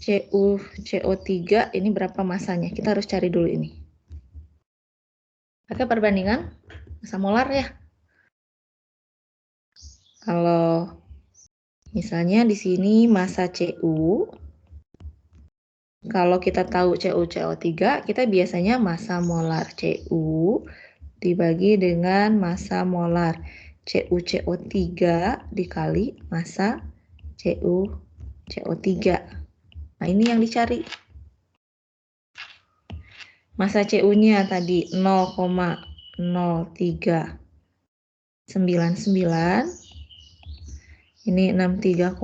CuCO3 ini berapa masanya? Kita harus cari dulu ini. Pakai perbandingan massa molar ya. Kalau misalnya di sini massa Cu, kalau kita tahu CuCO3, kita biasanya massa molar Cu dibagi dengan massa molar CuCO3 dikali massa CuCO3. Nah, ini yang dicari. Massa Cu-nya tadi 0,0399. Ini 63,5.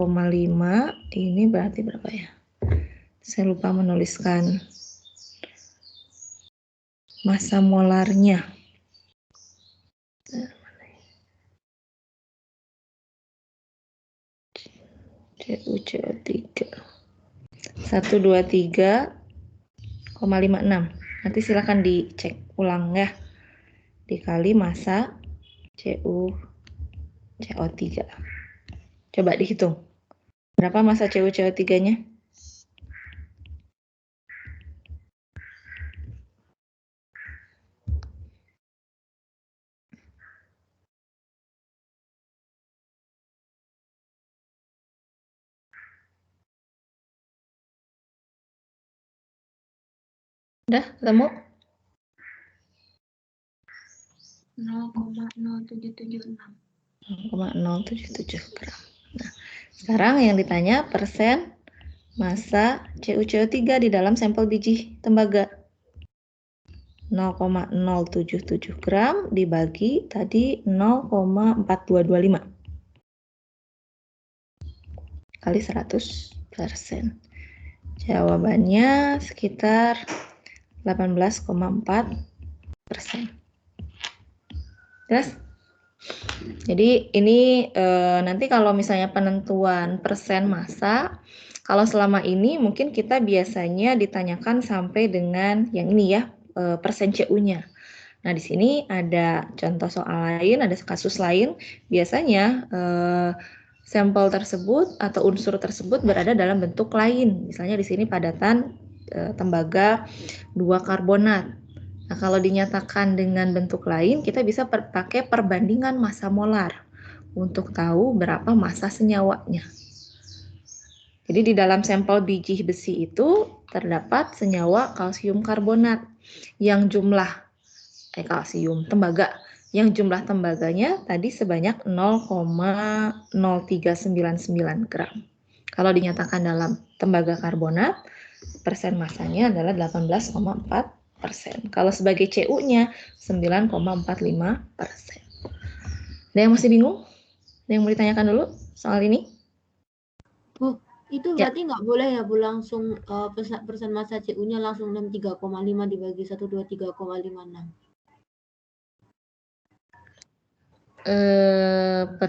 Ini berarti berapa ya? Saya lupa menuliskan massa molarnya. CuCO3 123,56. Nanti silakan dicek ulang ya. Dikali massa CuCO3. Coba dihitung. Berapa massa CuCO3-nya? Udah ketemu? 0,0776. 0,077 gram. Nah, sekarang yang ditanya persen massa CuCO3 di dalam sampel biji tembaga. 0,077 gram dibagi tadi 0,4225 kali 100%. Jawabannya sekitar 18,4%. Jelas? Jadi ini nanti kalau misalnya penentuan persen massa, kalau selama ini mungkin kita biasanya ditanyakan sampai dengan yang ini ya, persen CU-nya. Nah, di sini ada contoh soal lain, ada kasus lain. Biasanya sampel tersebut atau unsur tersebut berada dalam bentuk lain. Misalnya di sini padatan tembaga 2 karbonat. Nah, kalau dinyatakan dengan bentuk lain, kita bisa pakai perbandingan massa molar untuk tahu berapa massa senyawanya. Jadi di dalam sampel biji besi itu terdapat senyawa kalsium karbonat yang jumlah tembaga yang jumlah tembaganya tadi sebanyak 0,0399 gram. Kalau dinyatakan dalam tembaga karbonat, persen massanya adalah 18,4%. Kalau sebagai CU-nya 9,45%. Ada yang masih bingung? Ada yang mau ditanyakan dulu soal ini? Bu, itu berarti nggak boleh ya Bu langsung persen massa CU-nya langsung 63,5 dibagi 123,56.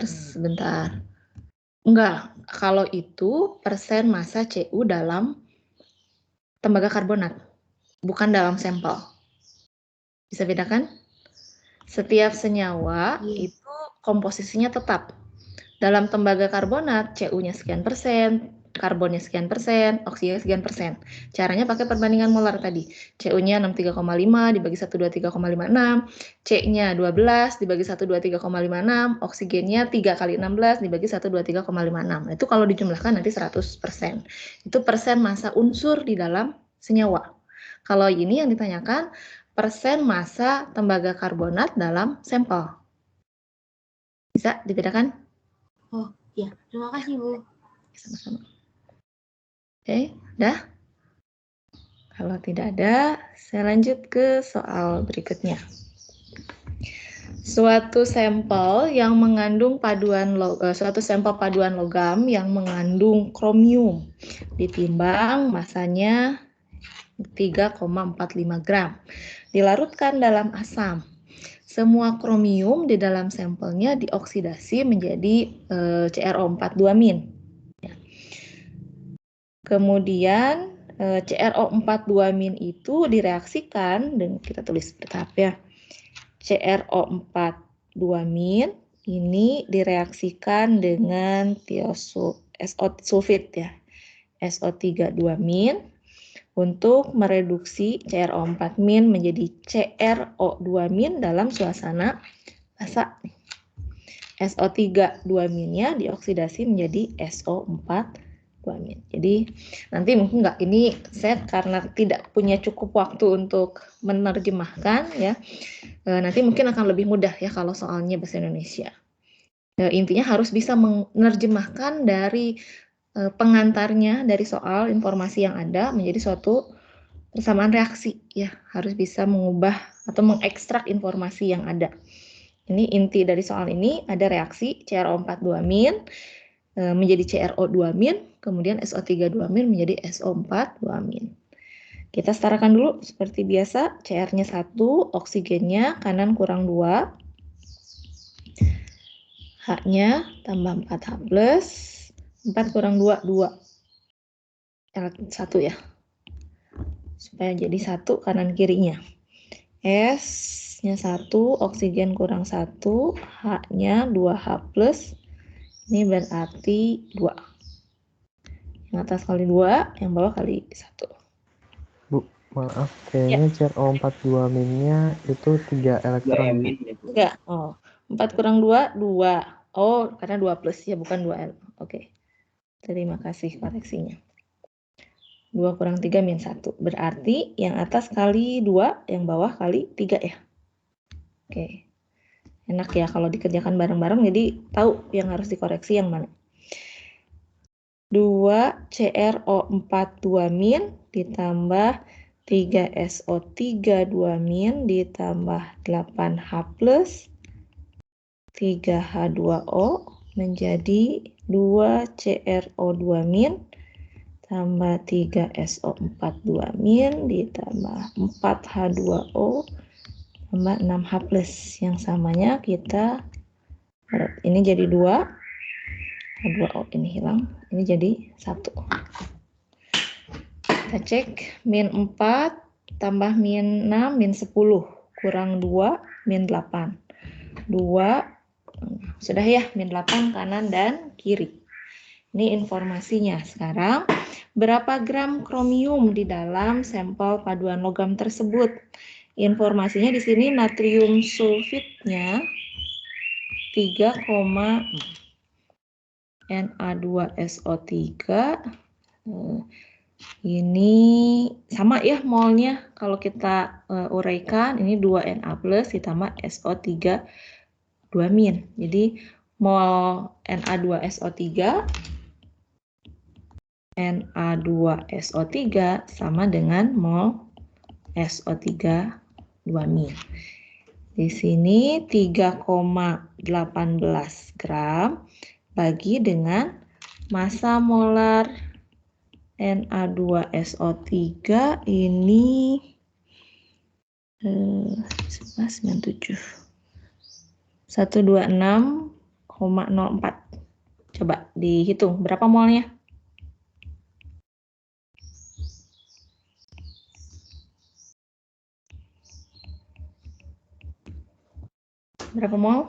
Sebentar. Enggak, kalau itu persen massa CU dalam tembaga karbonat, bukan dalam sampel. Bisa bedakan? Setiap senyawa itu komposisinya tetap. Dalam tembaga karbonat, CU-nya sekian persen, karbonnya sekian persen, oksigennya sekian persen. Caranya pakai perbandingan molar tadi. CU-nya 63,5 dibagi 123,56, C-nya 12 dibagi 123,56, oksigennya 3 kali 16 dibagi 123,56. Itu kalau dijumlahkan nanti 100%. Itu persen massa unsur di dalam senyawa. Kalau ini yang ditanyakan persen massa tembaga karbonat dalam sampel. Bisa dibedakan? Oh, ya. Terima kasih, Bu. Sama-sama. Oke, udah? Kalau tidak ada, saya lanjut ke soal berikutnya. Suatu sampel yang mengandung suatu sampel paduan logam yang mengandung kromium ditimbang massanya 3,45 gram. Dilarutkan dalam asam. Semua kromium di dalam sampelnya dioksidasi menjadi CrO42-. Kemudian CrO42- itu direaksikan dengan, kita tulis bertahap ya. CrO42- ini direaksikan dengan sulfit ya, SO3-2- untuk mereduksi CrO4- menjadi CrO2- dalam suasana basa. SO3-2-nya dioksidasi menjadi SO4-2-. Jadi nanti mungkin nggak, ini saya karena tidak punya cukup waktu untuk menerjemahkan ya, nanti mungkin akan lebih mudah ya kalau soalnya bahasa Indonesia. Intinya harus bisa menerjemahkan dari pengantarnya, dari soal informasi yang ada menjadi suatu persamaan reaksi ya, harus bisa mengubah atau mengekstrak informasi yang ada. Ini inti dari soal ini, ada reaksi CrO4-2- menjadi CrO2-, kemudian SO3-2- menjadi SO4-2-. Kita setarakan dulu seperti biasa, Cr-nya 1, oksigennya kanan kurang 2, H-nya tambah 4H+, 4 kurang 2, 2. 1 ya. Supaya jadi 1 kanan kirinya. S-nya 1, oksigen kurang 1, H-nya 2H+. Ini berarti 2. Yang atas kali 2, yang bawah kali 1. Bu, maaf, kayaknya CrO42-nya itu 3 elektron. Enggak, 4 kurang 2, 2. Oh, karena 2 plus ya, bukan 2L. Oke. Terima kasih koreksinya. 2 kurang 3 min 1. Berarti yang atas kali 2, yang bawah kali 3 ya. Oke. Enak ya kalau dikerjakan bareng-bareng, jadi tahu yang harus dikoreksi yang mana. 2 CrO42- ditambah 3 SO3-2- ditambah 8H+, 3H2O menjadi 2 CrO2- tambah 3 SO4-2- ditambah 4H2O tambah 6H+. Yang samanya kita, ini jadi 2, H2O ini hilang, ini jadi 1. Kita cek, min 4 tambah min 6, min 10, kurang 2, min 8. 2, sudah ya, min 8 kanan dan kiri. Ini informasinya. Sekarang, berapa gram kromium di dalam sampel paduan logam tersebut? Informasinya di sini natrium sulfitnya 3, Na2SO3. Ini sama ya molnya. Kalau kita uraikan, ini 2 Na+ ditambah SO3-2-. Jadi mol Na2SO3 sama dengan mol SO3-2-. Di sini 3,18 gram bagi dengan massa molar Na2SO3 ini 97. 126,04. Coba dihitung berapa molnya? Berapa mol?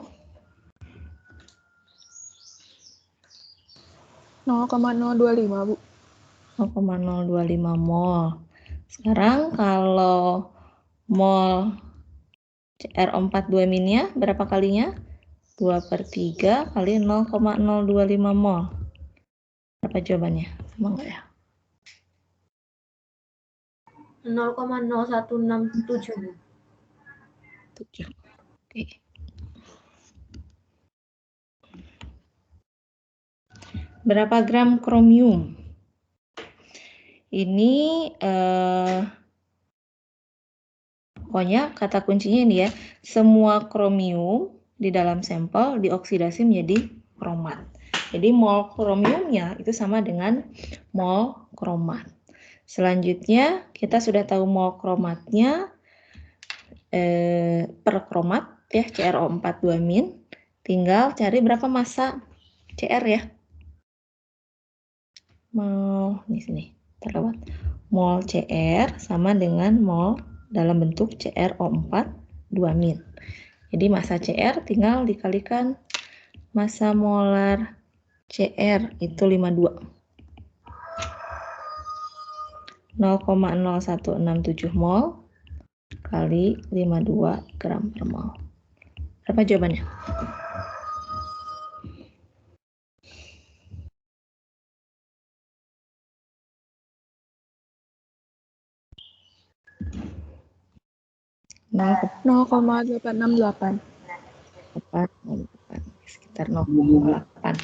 0,025, Bu. 0,025 mol. Sekarang kalau mol CrO4-2-nya berapa kalinya? 2/3 kali 0,025 mol. Berapa jawabannya? Sama nggak ya? 0,0167. 7. Oke. Berapa gram kromium? Ini pokoknya kata kuncinya ini ya, semua kromium di dalam sampel dioksidasi menjadi kromat. Jadi mol kromiumnya itu sama dengan mol kromat. Selanjutnya kita sudah tahu mol kromatnya per kromat ya, CrO42-. Tinggal cari berapa massa Cr ya. Mol di sini terlewat. Mol Cr sama dengan mol dalam bentuk CrO42-. Jadi massa Cr tinggal dikalikan massa molar Cr itu 52. 0,0167 mol kali 52 gram per mol. Berapa jawabannya? Nah, 0,868. sekitar 0,8.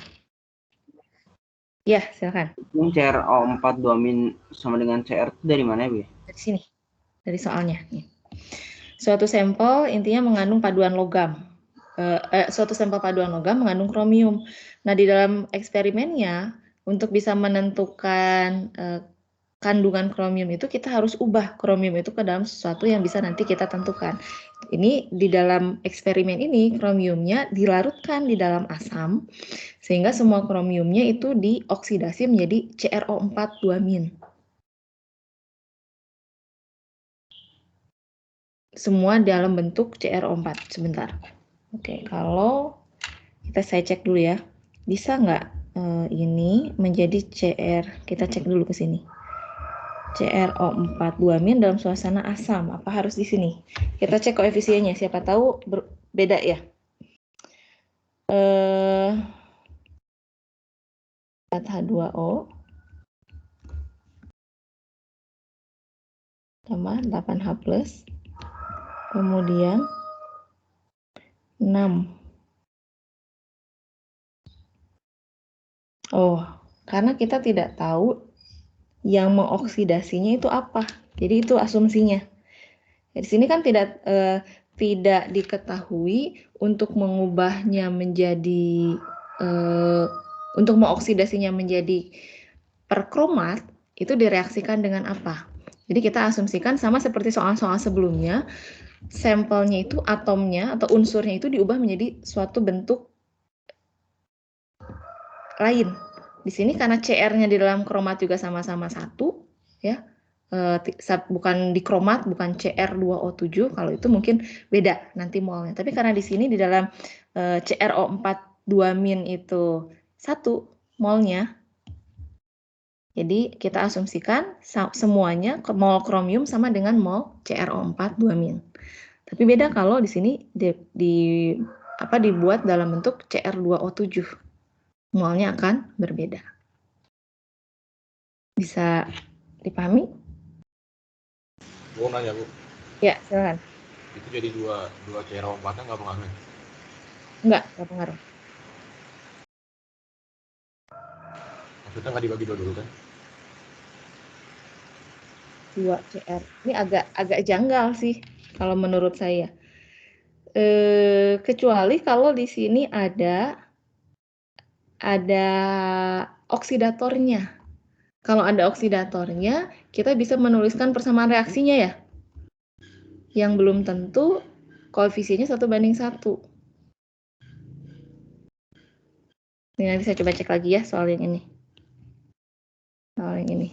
Ya, silakan. Ini CrO42- sama dengan Cr itu dari mana ya, Bu? Dari sini, dari soalnya. Nih. Suatu sampel intinya mengandung paduan logam. Suatu sampel paduan logam mengandung kromium. Nah, di dalam eksperimennya, untuk bisa menentukan kandungan kromium itu, kita harus ubah kromium itu ke dalam sesuatu yang bisa nanti kita tentukan. Ini di dalam eksperimen ini, kromiumnya dilarutkan di dalam asam, sehingga semua kromiumnya itu dioksidasi menjadi CrO42-. Semua dalam bentuk CrO4. Sebentar. Oke, kalau saya cek dulu ya. Bisa nggak ini menjadi Cr? Kita cek dulu ke sini. CrO42- dalam suasana asam. Apa harus di sini? Kita cek koefisiennya. Siapa tahu beda ya. 4H2O tambah 8H+, kemudian 6. Oh, karena kita tidak tahu yang mengoksidasinya itu apa. Jadi itu asumsinya. Di sini kan tidak diketahui untuk mengubahnya menjadi untuk mengoksidasinya menjadi perkromat itu direaksikan dengan apa. Jadi kita asumsikan sama seperti soal-soal sebelumnya, sampelnya itu atomnya atau unsurnya itu diubah menjadi suatu bentuk lain. Di sini karena Cr-nya di dalam kromat juga sama-sama 1 ya. Bukan di kromat, bukan Cr2O7, kalau itu mungkin beda nanti molnya. Tapi karena di sini di dalam CrO42- itu 1 molnya, jadi kita asumsikan semuanya mol kromium sama dengan mol CrO42-. Tapi beda kalau di sini dibuat dalam bentuk Cr2O7, molnya akan berbeda. Bisa dipahami? Bu nanya, Bu. Ya, silakan. Itu jadi dua CrO4-nya nggak pengaruh? Nggak pengaruh. Maksudnya nggak dibagi dua dulu kan? 2 Cr. Ini agak janggal sih kalau menurut saya. Kecuali kalau di sini ada oksidatornya. Kalau ada oksidatornya, kita bisa menuliskan persamaan reaksinya ya. Yang belum tentu koefisiennya 1:1. Ini nanti saya coba cek lagi ya soal yang ini. Soal yang ini.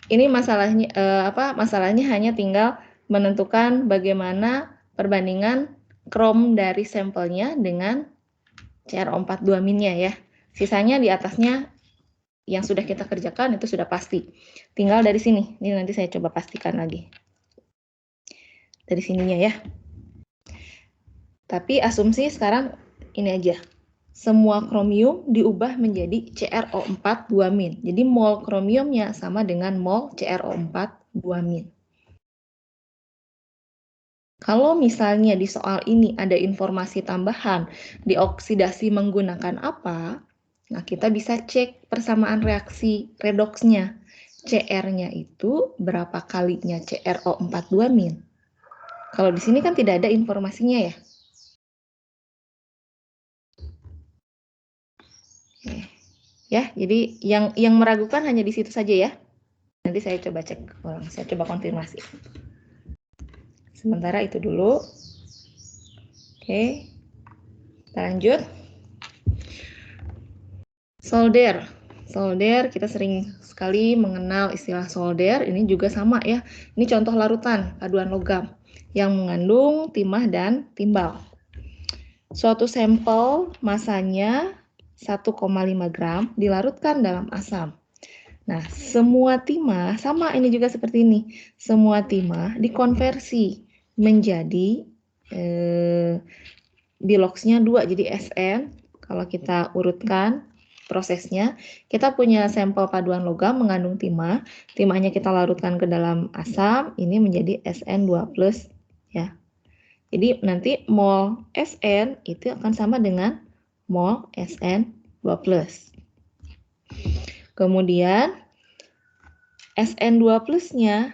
Ini masalahnya hanya tinggal menentukan bagaimana perbandingan krom dari sampelnya dengan CrO42-nya ya. Sisanya di atasnya yang sudah kita kerjakan itu sudah pasti. Tinggal dari sini. Ini nanti saya coba pastikan lagi. Dari sininya ya. Tapi asumsi sekarang ini aja. Semua kromium diubah menjadi CrO42-. Jadi mol kromiumnya sama dengan mol CrO42-. Kalau misalnya di soal ini ada informasi tambahan, dioksidasi menggunakan apa, nah kita bisa cek persamaan reaksi redoksnya. Cr-nya itu berapa kalinya CrO42-. Kalau di sini kan tidak ada informasinya ya. Ya, jadi yang meragukan hanya di situ saja ya. Nanti saya coba cek ulang, saya coba konfirmasi. Sementara itu dulu. Oke, kita lanjut. Solder. Solder, kita sering sekali mengenal istilah solder. Ini juga sama ya. Ini contoh larutan paduan logam yang mengandung timah dan timbal. Suatu sampel masanya 1,5 gram dilarutkan dalam asam. Nah, semua timah, sama ini juga seperti ini. Semua timah dikonversi menjadi biloxnya 2, jadi SN. Kalau kita urutkan prosesnya, kita punya sampel paduan logam mengandung timah. Timahnya kita larutkan ke dalam asam, ini menjadi SN2+, ya. Jadi nanti mol SN itu akan sama dengan mol SN2+. Kemudian SN2+-nya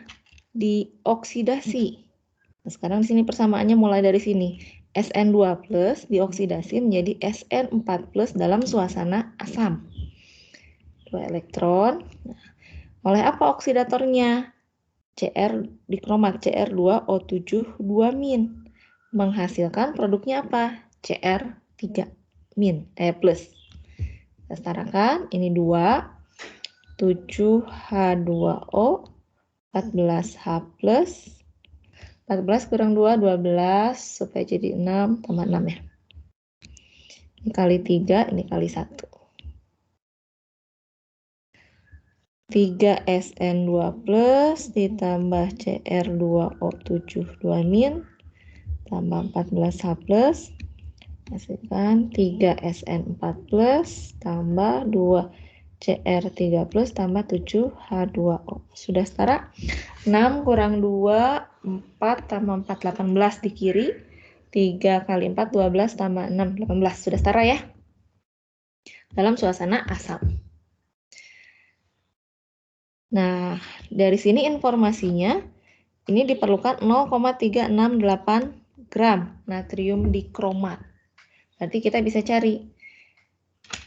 dioksidasi. Nah, sekarang di sini persamaannya mulai dari sini. SN2+ dioksidasi menjadi SN4+ dalam suasana asam. 2 elektron. Nah, oleh apa oksidatornya? Cr dikromat Cr2O7 2-. Menghasilkan produknya apa? Cr3- plus. Kita setarakan, ini 2, 7H2O, 14H+, 14 kurang 2, 12, supaya jadi 6, tambah 6 ya. Ini kali 3, ini kali 1. 3SN2+ ditambah Cr2O7 2-, tambah 14H+, hasilkan 3SN4+, tambah 2 Cr3+ tambah 7H2O. Sudah setara? 6 kurang 2, 4 tambah 4, 18 di kiri. 3 kali 4, 12 tambah 6, 18. Sudah setara ya? Dalam suasana asam. Nah, dari sini informasinya, ini diperlukan 0,368 gram natrium dikromat. Berarti kita bisa cari.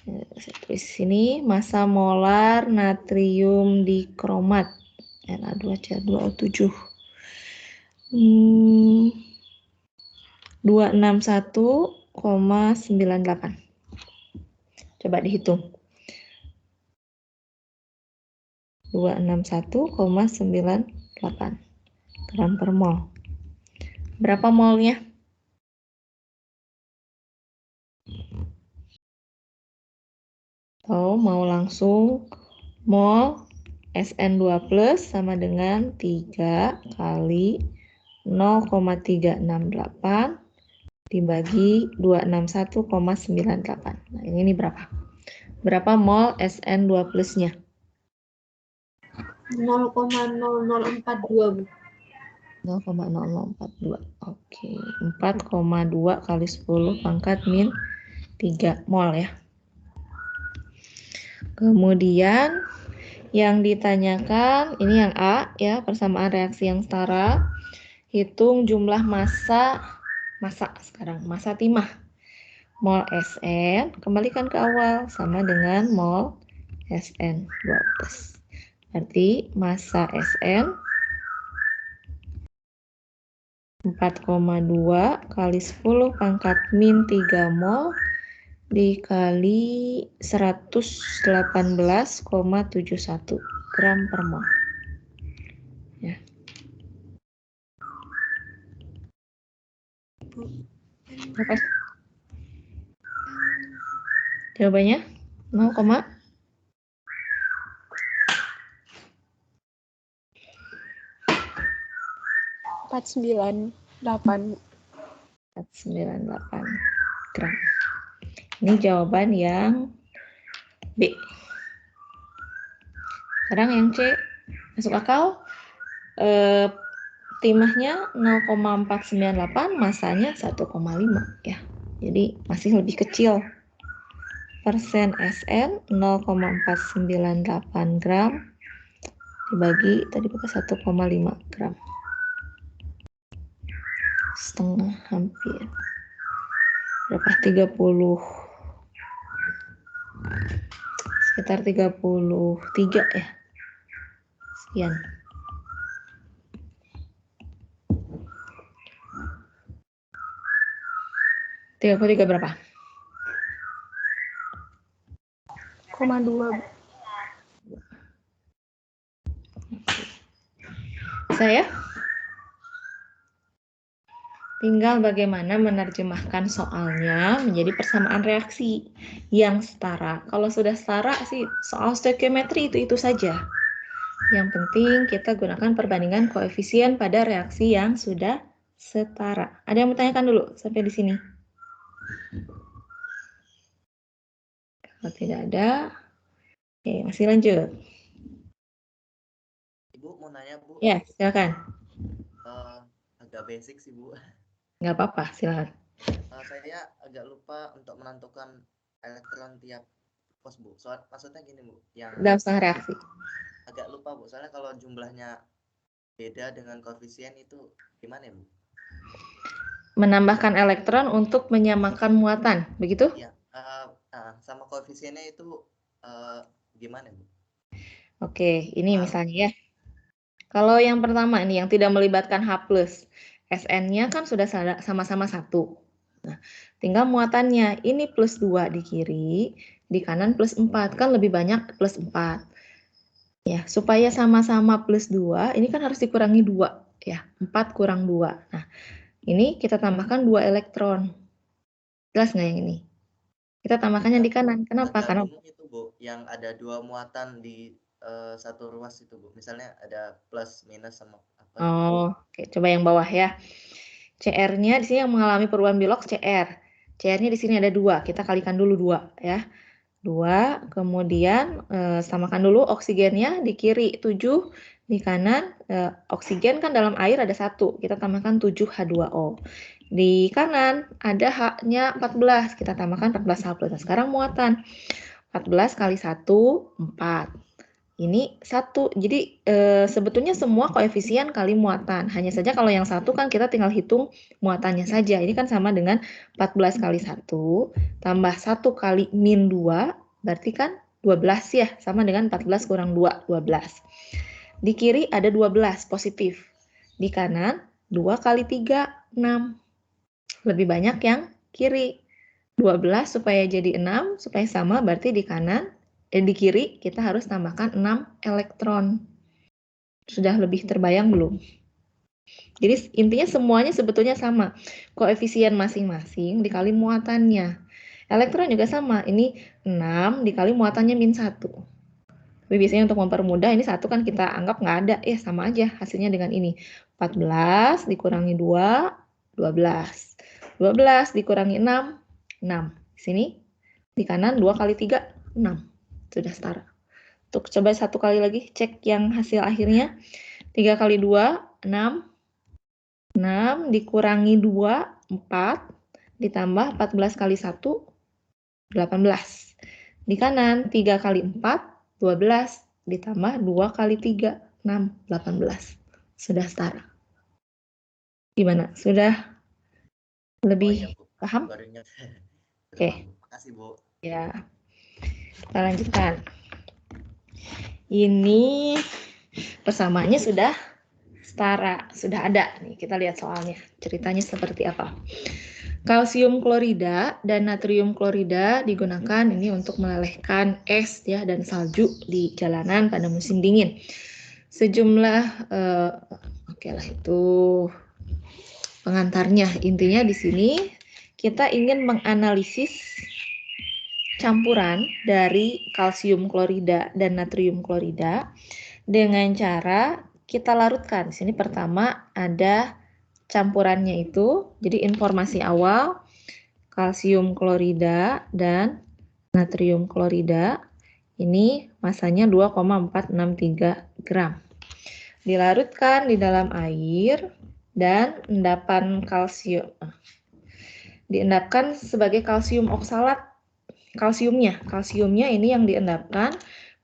Saya tulis sini massa molar natrium dikromat Na2Cr2O7 261,98. Coba dihitung. 261,98 gram per mol. Berapa molnya? Atau mau langsung mol SN2+ sama dengan 3 kali 0,368 dibagi 261,98. Nah, ini berapa? Berapa mol SN2+-nya? 0,0042, Bu. 0,0042. Oke, 4,2 kali 10 pangkat min 3 mol ya. Kemudian yang ditanyakan ini yang A ya, persamaan reaksi yang setara. Hitung jumlah massa sekarang, massa timah. Mol SN, kembalikan ke awal sama dengan mol SN2+. Berarti massa SN 4,2 kali 10 pangkat min 3 mol dikali 118,71 gram per mol. Ya. Berapa? Jawabannya 0,498. Gram. Ini jawaban yang B. Sekarang yang C. Masuk akal? Timahnya 0,498, masanya 1,5 ya. Jadi masih lebih kecil. Persen SN 0,498 gram dibagi tadi pakai 1,5 gram. Setengah hampir. Berapa? 30. Sekitar 33 ya. Sekian. Tiga puluh tiga berapa? 0,2, Bu. Saya tinggal bagaimana menerjemahkan soalnya menjadi persamaan reaksi yang setara. Kalau sudah setara sih soal stoikiometri itu saja. Yang penting kita gunakan perbandingan koefisien pada reaksi yang sudah setara. Ada yang mau tanyakan dulu sampai di sini? Kalau tidak ada, oke, masih lanjut. Ibu mau nanya, Bu. Ya, silakan. Agak basic sih, Bu. Nggak apa-apa, silakan. Saya agak lupa untuk menentukan elektron tiap pos, Bu. Maksudnya gini, Bu, yang Dalam setengah reaksi. agak lupa, Bu. Soalnya kalau jumlahnya beda dengan koefisien itu gimana ya, Bu? Menambahkan elektron untuk menyamakan muatan, begitu? Iya. Sama koefisiennya itu gimana, Bu? Oke, ini misalnya ya. Kalau yang pertama ini yang tidak melibatkan H+, SN-nya kan sudah sama-sama 1. Nah, tinggal muatannya, ini +2 di kiri, di kanan +4, kan lebih banyak +4. Ya, supaya sama-sama +2, ini kan harus dikurangi 2, ya, 4 kurang 2. Nah, ini kita tambahkan 2 elektron. Jelas nggak yang ini? Kita tambahkan yang di kanan. Kenapa? Karena itu, Bu, yang ada 2 muatan di satu ruas itu, Bu. Misalnya ada plus, minus, sama apa. Oh, oke. Coba yang bawah ya. CR-nya di sini yang mengalami perubahan Bilog CR. CR-nya di sini ada 2. Kita kalikan dulu 2 ya. 2, kemudian samakan dulu oksigennya di kiri 7, di kanan oksigen kan dalam air ada 1. Kita tambahkan 7H2O. Di kanan ada H-nya 14. Kita tambahkan 14H+. Nah, sekarang muatan. 14 kali 1, 4. Ini 1, jadi sebetulnya semua koefisien kali muatan. Hanya saja kalau yang 1 kan kita tinggal hitung muatannya saja. Ini kan sama dengan 14 kali 1, tambah 1 kali min 2, berarti kan 12 ya. Sama dengan 14 kurang 2, 12. Di kiri ada 12, positif. Di kanan, 2 kali 3, 6. Lebih banyak yang kiri. 12 supaya jadi 6, supaya sama berarti di kanan. Di kiri kita harus tambahkan 6 elektron. Sudah lebih terbayang belum? Jadi intinya semuanya sebetulnya sama. Koefisien masing-masing dikali muatannya. Elektron juga sama. Ini 6 dikali muatannya min 1. Tapi biasanya untuk mempermudah ini 1 kan kita anggap nggak ada. Sama aja hasilnya dengan ini. 14 dikurangi 2, 12. 12 dikurangi 6, 6. Di sini di kanan 2 kali 3, 6. Sudah setara. Untuk coba 1 kali lagi, cek yang hasil akhirnya. 3 kali 2, 6. 6 dikurangi 2, 4. Ditambah 14 kali 1, 18. Di kanan, 3 kali 4, 12. Ditambah 2 kali 3, 6, 18. Sudah setara. Gimana? Sudah lebih paham? Oke. Makasih, Bu. Ya. Kita lanjutkan. Ini persamaannya sudah setara, sudah ada. Nih, kita lihat soalnya. Ceritanya seperti apa. Kalsium klorida dan natrium klorida digunakan ini untuk melelehkan es ya dan salju di jalanan pada musim dingin. Sejumlah oke lah itu pengantarnya. Intinya di sini kita ingin menganalisis campuran dari kalsium klorida dan natrium klorida dengan cara kita larutkan. Di sini pertama ada campurannya itu. Jadi informasi awal kalsium klorida dan natrium klorida ini masanya 2,463 gram. Dilarutkan di dalam air dan endapan kalsium. Diendapkan sebagai kalsium oksalat. Kalsiumnya ini yang diendapkan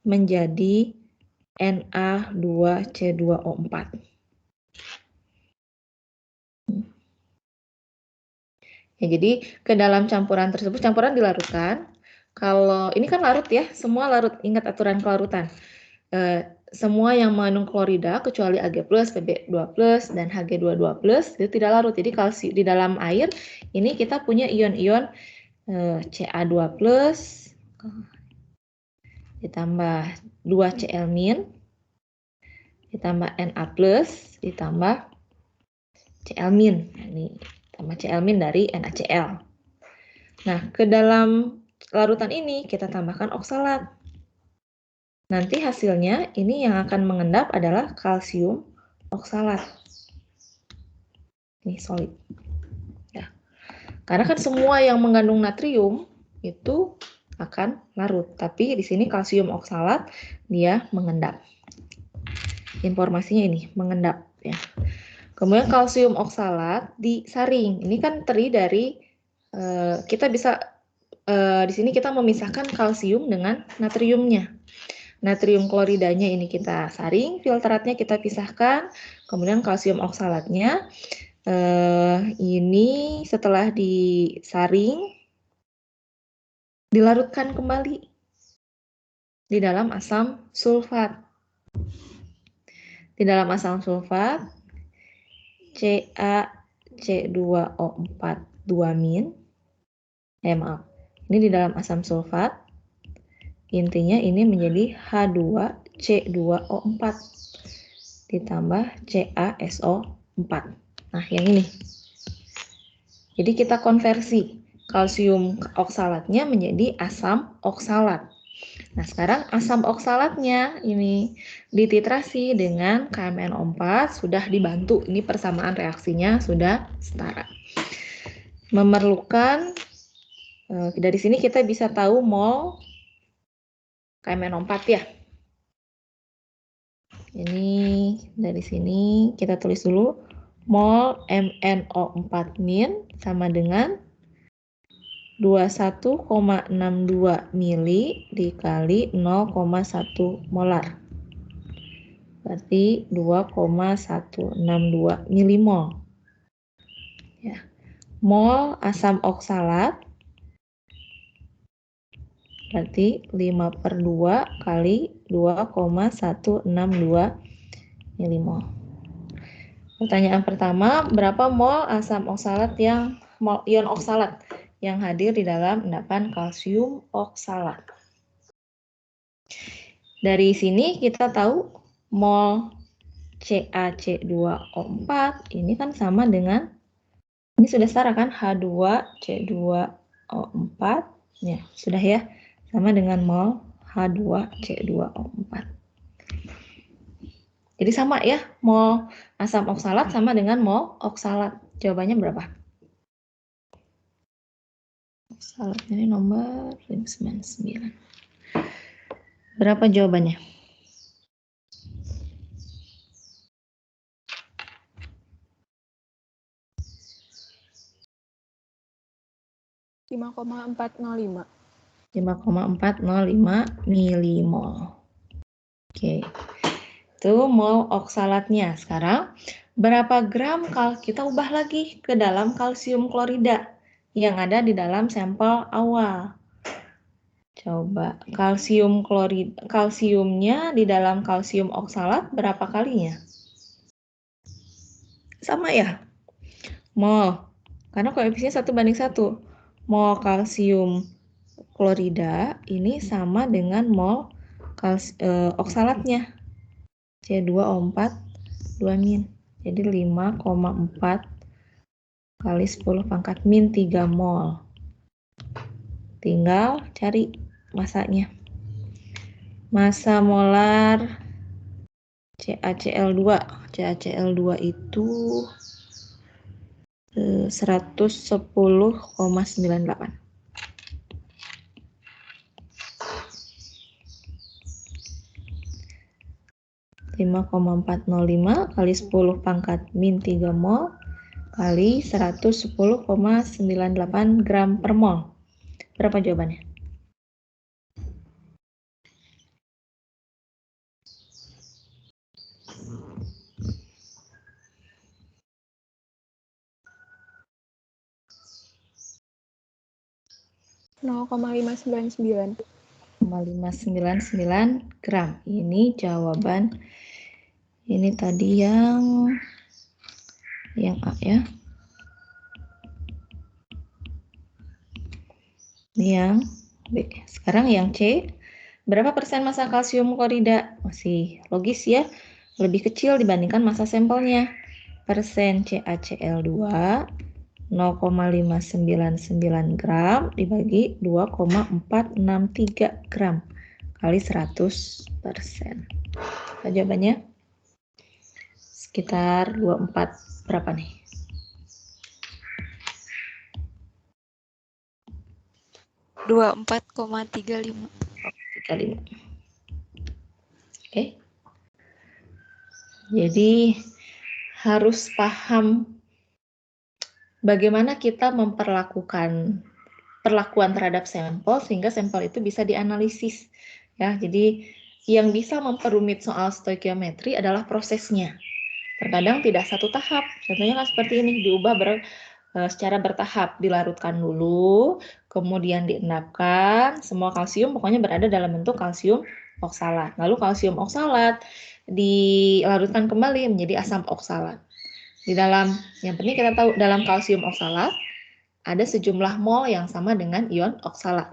menjadi Na2C2O4. Ya, jadi ke dalam campuran tersebut, campuran dilarutkan. Kalau ini kan larut ya, semua larut. Ingat aturan kelarutan. semua yang mengandung klorida kecuali Ag+, Pb2+, dan Hg22+, itu tidak larut. Jadi kalsium di dalam air ini kita punya ion-ion Ca2+, ditambah 2Cl-, ditambah Na+, ditambah Cl-. Nah, ini tambah Cl- dari NaCl. Nah, ke dalam larutan ini kita tambahkan oksalat. Nanti hasilnya ini yang akan mengendap adalah kalsium oksalat. Ini solid. Ya. Karena kan semua yang mengandung natrium itu akan larut, tapi di sini kalsium oksalat dia mengendap. Informasinya ini mengendap ya. Kemudian kalsium oksalat disaring. Ini kan terdiri dari kita bisa di sini kita memisahkan kalsium dengan natriumnya. Natrium kloridanya ini kita saring, filtratnya kita pisahkan, kemudian kalsium oksalatnya ini setelah disaring dilarutkan kembali di dalam asam sulfat. Di dalam asam sulfat CaC2O4 2-. Maaf. Ini di dalam asam sulfat intinya ini menjadi H2C2O4 ditambah CaSO4. Nah, yang ini. Jadi kita konversi kalsium oksalatnya menjadi asam oksalat. Nah, sekarang asam oksalatnya ini dititrasi dengan KMnO4 sudah dibantu. Ini persamaan reaksinya sudah setara. Memerlukan dari sini kita bisa tahu mol KMnO4 ya. Ini dari sini kita tulis dulu mol MnO4- sama dengan 21,62 mili dikali 0,1 molar. Berarti 2,162 milimol. Ya. Mol asam oksalat berarti 5/2 kali 2,162 milimol. Pertanyaan pertama, berapa mol asam oksalat yang mol ion oksalat yang hadir di dalam endapan kalsium oksalat? Dari sini kita tahu mol CaC2O4 ini kan sama dengan, ini sudah setara kan, H2C2O4 ya, sudah ya, sama dengan mol H2C2O4. Jadi sama ya, mol asam oksalat sama dengan mol oksalat. Jawabannya berapa? Oksalatnya ini nomor 99. Berapa jawabannya? Lima 5,405. 5,405 milimol. Oke. Itu mol oksalatnya. Sekarang berapa gram kita ubah lagi ke dalam kalsium klorida yang ada di dalam sampel awal. Coba kalsiumnya di dalam kalsium oksalat berapa kalinya? Sama ya? Mol. Karena koefisiennya 1:1. Mol kalsium klorida ini sama dengan mol oksalatnya. C2O4 2-. Jadi 5,4 kali 10⁻³ mol. Tinggal cari masanya. Massa molar CaCl2. CaCl2 itu 110,98. 5,405 kali 10⁻³ mol kali 110,98 gram per mol. Berapa jawabannya? Nol 0,599. 0,599 gram. Ini jawaban. Ini tadi yang A ya. Ini yang B. Sekarang yang C. Berapa persen massa kalsium klorida? Masih logis ya. Lebih kecil dibandingkan massa sampelnya. Persen CaCl2 0,599 gram dibagi 2,463 gram kali 100%. Apa jawabannya? Sekitar 24 berapa nih? 24,35. 35. Oke. Jadi harus paham bagaimana kita memperlakukan perlakuan terhadap sampel sehingga sampel itu bisa dianalisis. Ya, jadi yang bisa memperumit soal stoikiometri adalah prosesnya. Terkadang tidak satu tahap. Contohnya kan seperti ini, diubah secara bertahap, dilarutkan dulu, kemudian diendapkan, semua kalsium pokoknya berada dalam bentuk kalsium oksalat. Lalu kalsium oksalat dilarutkan kembali menjadi asam oksalat. Di dalam, yang penting kita tahu, dalam kalsium oksalat ada sejumlah mol yang sama dengan ion oksalat.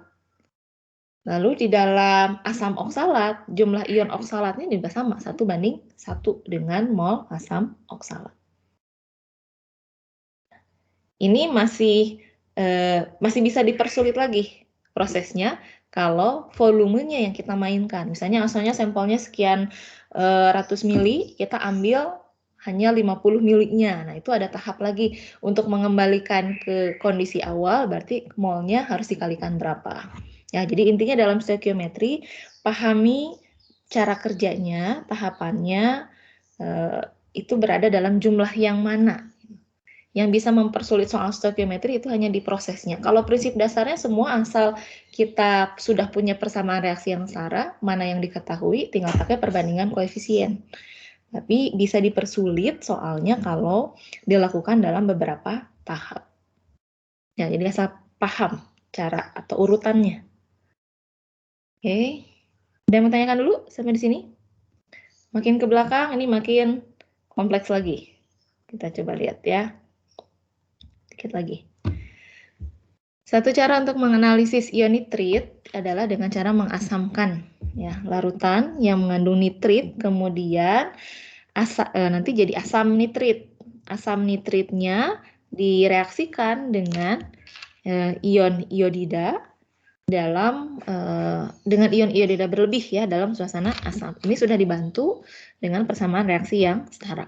Lalu di dalam asam oksalat, jumlah ion oksalatnya juga sama, 1:1 dengan mol asam oksalat. Ini masih bisa dipersulit lagi prosesnya kalau volumenya yang kita mainkan. Misalnya asalnya sampelnya sekian ratus mili, kita ambil hanya 50 milinya. Nah, itu ada tahap lagi untuk mengembalikan ke kondisi awal, berarti molnya harus dikalikan berapa. Ya, jadi intinya dalam stoikiometri, pahami cara kerjanya, tahapannya, itu berada dalam jumlah yang mana. Yang bisa mempersulit soal stoikiometri itu hanya di prosesnya. Kalau prinsip dasarnya semua asal kita sudah punya persamaan reaksi yang setara, mana yang diketahui, tinggal pakai perbandingan koefisien. Tapi bisa dipersulit soalnya kalau dilakukan dalam beberapa tahap. Ya, jadi asal paham cara atau urutannya. Oke. Ada yang mau tanyakan dulu sampai di sini? Makin ke belakang ini makin kompleks lagi. Kita coba lihat ya. Sedikit lagi. Satu cara untuk menganalisis ion nitrit adalah dengan cara mengasamkan ya, larutan yang mengandung nitrit, kemudian nanti jadi asam nitrit. Asam nitritnya direaksikan dengan ion iodida dengan ion iodida berlebih ya dalam suasana asam. Ini sudah dibantu dengan persamaan reaksi yang setara.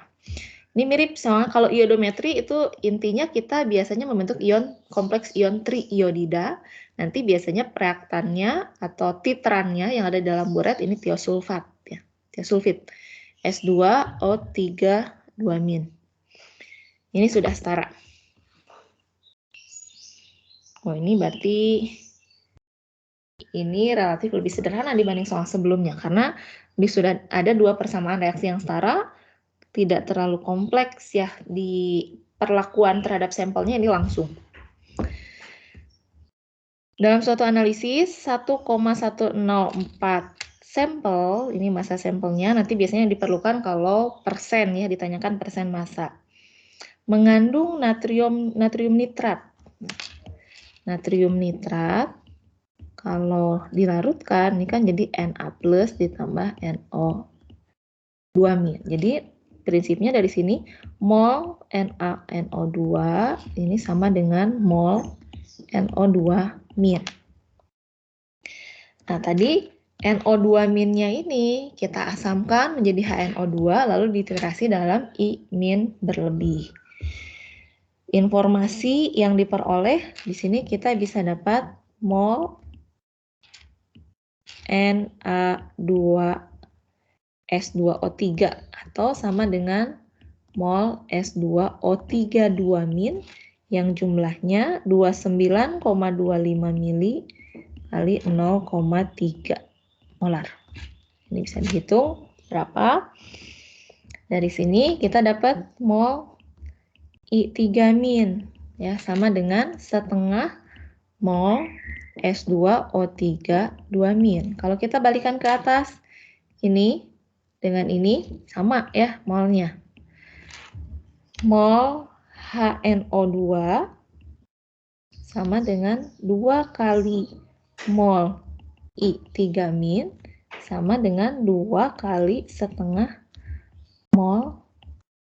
Ini mirip sama kalau iodometri itu intinya kita biasanya membentuk ion kompleks ion triiodida. Nanti biasanya reaktannya atau titrannya yang ada dalam buret ini tiosulfat ya, tiosulfit. S2O3-2-. Ini sudah setara. Oh, ini berarti ini relatif lebih sederhana dibanding soal sebelumnya karena sudah ada dua persamaan reaksi yang setara. Tidak terlalu kompleks ya di perlakuan terhadap sampelnya, ini langsung. Dalam suatu analisis 1,104 sampel, ini massa sampelnya, nanti biasanya diperlukan kalau persen ya, ditanyakan persen massa. Mengandung natrium nitrat. Natrium nitrat kalau dilarutkan ini kan jadi Na+ ditambah NO2-. Jadi prinsipnya dari sini mol NaNO2 ini sama dengan mol NO2-. Nah, tadi NO2-nya ini kita asamkan menjadi HNO2 lalu dititrasi dalam I- berlebih. Informasi yang diperoleh di sini kita bisa dapat mol Na2S2O3 atau sama dengan mol S2O3-2- yang jumlahnya 29,25 mili kali 0,3 molar. Ini bisa dihitung berapa. Dari sini kita dapat mol I3- ya sama dengan setengah mol S2O3 2-min. Kalau kita balikan ke atas, ini dengan ini sama ya molnya. Mol HNO2 sama dengan 2 kali mol I3-min sama dengan 2 kali setengah mol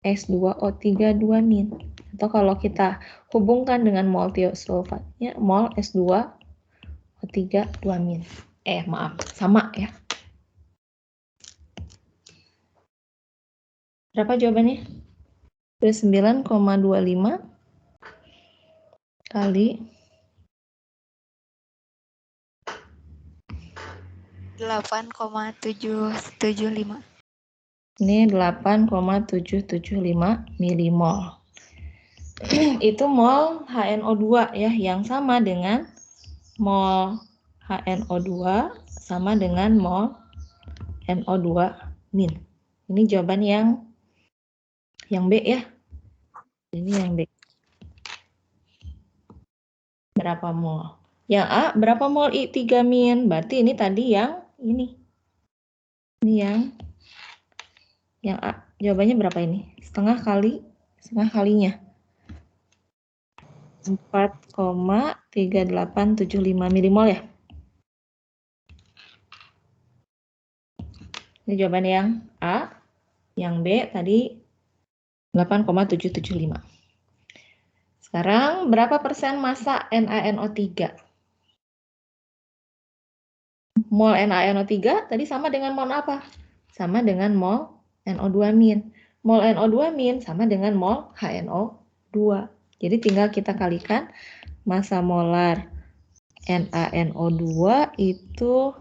S2O3 2-min. Atau kalau kita hubungkan dengan mol tiosulfatnya, mol S2O3 2-min. Maaf, sama ya. Berapa jawabannya? 9,25 kali 8,775. ini 8,775 milimol. Itu mol HNO2 ya, yang sama dengan mol HNO2 sama dengan mol NO2 min. Ini jawaban yang B ya. Ini yang B. Berapa mol? Yang A berapa mol I3 min? Berarti ini tadi yang ini. Ini yang A. Jawabannya berapa ini? Setengah kalinya. 4,3875 milimol ya. Ini jawaban yang A. Yang B tadi 8,775. Sekarang berapa persen massa NaNO3? Mol NaNO3 tadi sama dengan mol apa? Sama dengan mol NO2 min. Mol NO2 min sama dengan mol HNO2. Jadi tinggal kita kalikan massa molar NaNO2 itu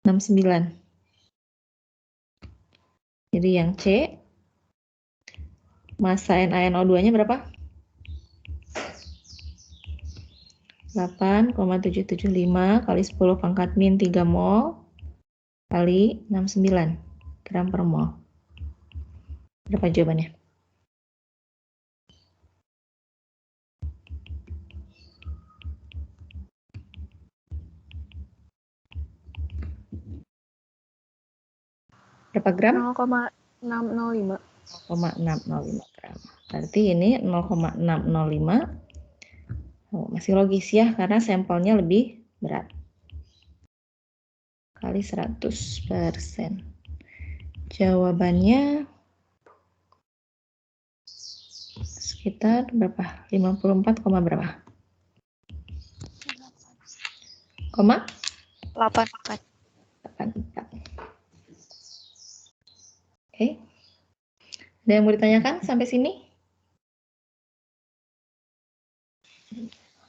69. Jadi yang C, massa NaNO2-nya berapa? 8,775 kali 10 pangkat min 3 mol kali 69 gram per mol. Berapa jawabannya? Berapa gram? 0,605. 0,605 gram. Berarti ini 0,605. Oh, masih logis ya, karena sampelnya lebih berat. Kali 100%. Jawabannya sekitar berapa? 54, berapa? 84. 84. Oke. Ada yang mau ditanyakan sampai sini?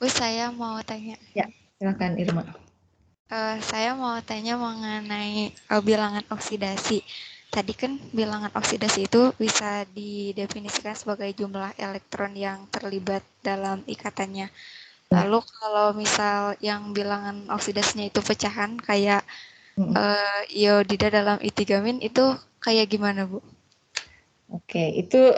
Bu, saya mau tanya. Ya, silakan Irma. Saya mau tanya mengenai bilangan oksidasi. Tadi kan bilangan oksidasi itu bisa didefinisikan sebagai jumlah elektron yang terlibat dalam ikatannya. Lalu kalau misal yang bilangan oksidasinya itu pecahan kayak iodida dalam I3-min itu kayak gimana, Bu? Oke, itu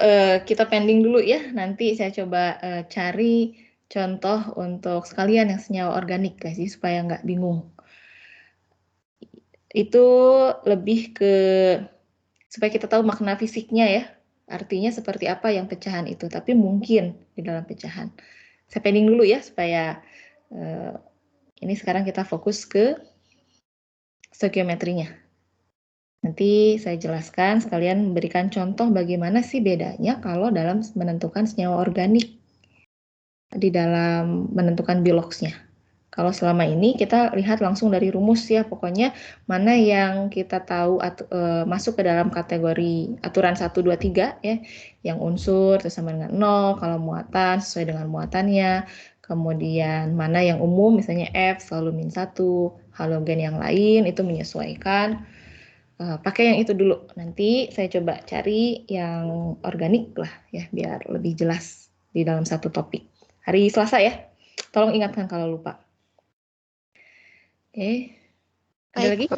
kita pending dulu ya. Nanti saya coba cari contoh untuk sekalian yang senyawa organik guys, supaya nggak bingung. Itu lebih ke supaya kita tahu makna fisiknya ya. Artinya seperti apa yang pecahan itu, tapi mungkin di dalam pecahan. Saya pending dulu ya supaya ini sekarang kita fokus ke stoikiometrinya. Nanti saya jelaskan sekalian memberikan contoh bagaimana sih bedanya kalau dalam menentukan senyawa organik di dalam menentukan bilogsnya. Kalau selama ini kita lihat langsung dari rumus ya, pokoknya mana yang kita tahu masuk ke dalam kategori aturan 1, 2, 3 ya, yang unsur itu sama dengan 0, kalau muatan sesuai dengan muatannya, kemudian mana yang umum misalnya F selalu -1, halogen yang lain itu menyesuaikan. Pakai yang itu dulu. Nanti saya coba cari yang organik lah ya, biar lebih jelas di dalam satu topik. Hari Selasa ya. Tolong ingatkan kalau lupa. Oke. Ada lagi?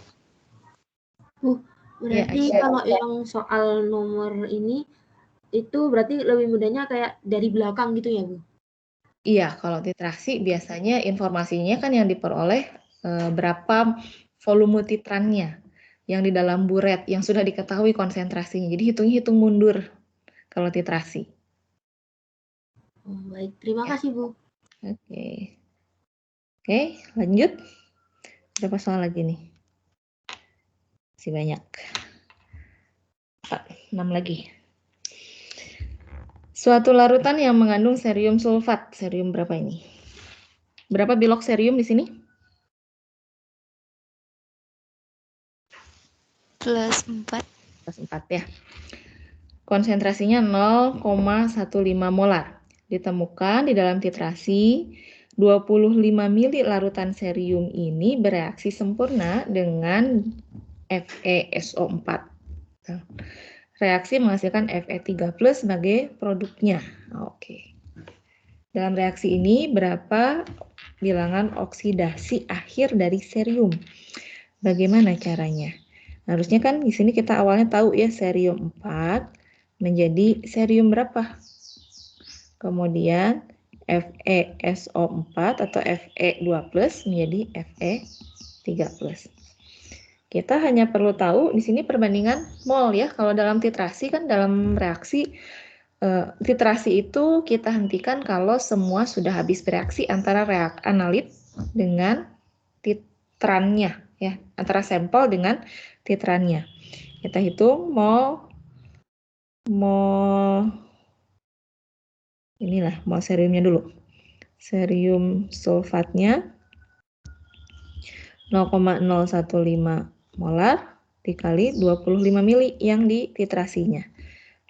Berarti ya, kalau yang soal nomor ini itu berarti lebih mudahnya kayak dari belakang gitu ya, Bu? Iya, kalau titrasi biasanya informasinya kan yang diperoleh berapa volume titrannya yang di dalam buret yang sudah diketahui konsentrasinya. Jadi hitung mundur kalau titrasi. Oh, baik, terima kasih Bu. Oke. Oke, lanjut. Berapa soal lagi nih? Masih banyak. 6 lagi. Suatu larutan yang mengandung serium sulfat. Serium berapa ini? Berapa bilok serium di sini? Plus 4. Plus 4 ya. Konsentrasinya 0,15 molar. Ditemukan di dalam titrasi 25 mili larutan serium ini bereaksi sempurna dengan FeSO4. Reaksi menghasilkan Fe3+ sebagai produknya. Oke. Dalam reaksi ini berapa bilangan oksidasi akhir dari serium? Bagaimana caranya? Harusnya kan di sini kita awalnya tahu ya serium 4 menjadi serium berapa? Kemudian FeSO4 atau Fe2+ menjadi Fe3+. Kita hanya perlu tahu di sini perbandingan mol ya. Kalau dalam titrasi kan dalam reaksi titrasi itu kita hentikan kalau semua sudah habis bereaksi antara analit dengan titrannya ya, antara sampel dengan titrannya. Kita hitung mol inilah mol seriumnya dulu. Serium sulfatnya 0,015 molar dikali 25 mili yang di titrasinya.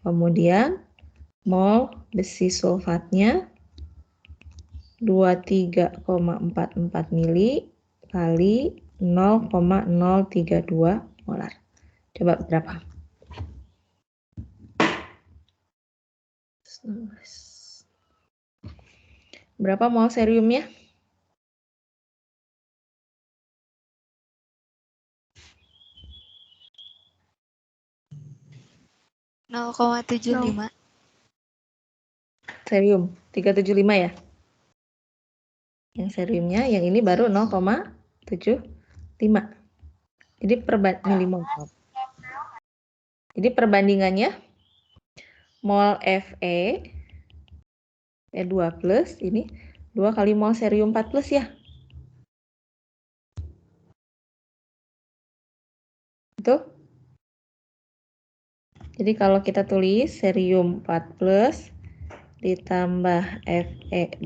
Kemudian mol besi sulfatnya 23,44 mili kali 0,032 molar. Coba berapa? 19. Berapa mol seriumnya? (0,75) Serium 375 ya. Yang seriumnya, yang ini baru 0,75. Jadi milimol. Jadi perbandingannya mol Fe 2+ ini 2 kali mol serium 4+ ya. Betul? Jadi kalau kita tulis serium 4+ ditambah Fe2+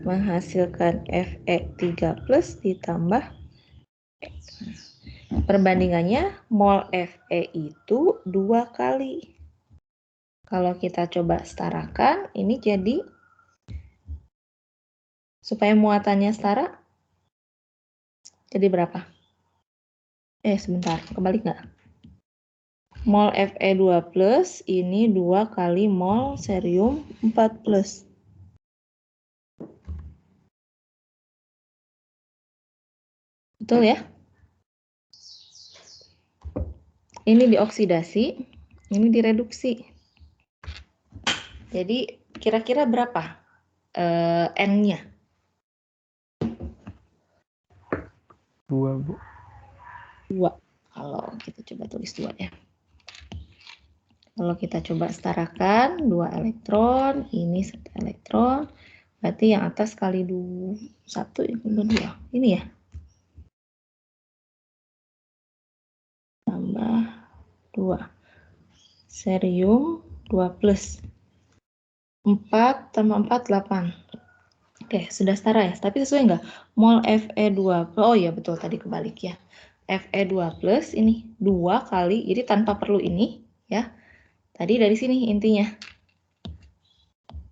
menghasilkan Fe3+ ditambah perbandingannya mol Fe itu 2 kali. Kalau kita coba setarakan, ini jadi supaya muatannya setara, jadi berapa? Sebentar, kebalik nggak? Mol Fe2+ ini 2 kali mol serium 4+. Betul ya? Ini dioksidasi, ini direduksi. Jadi kira-kira berapa N-nya? 2, Bu. 2. Kalau kita coba tulis 2 ya. Kalau kita coba setarakan 2 elektron, ini 1 elektron, berarti yang atas kali 1 yang kedua 2. Ini ya. Tambah 2. Serium 2+. 4 tambah 4, 8. Oke, sudah setara ya. Tapi sesuai nggak? Mol Fe2+, oh iya betul tadi kebalik ya. Fe2+ ini 2 kali, jadi tanpa perlu ini ya. Tadi dari sini intinya.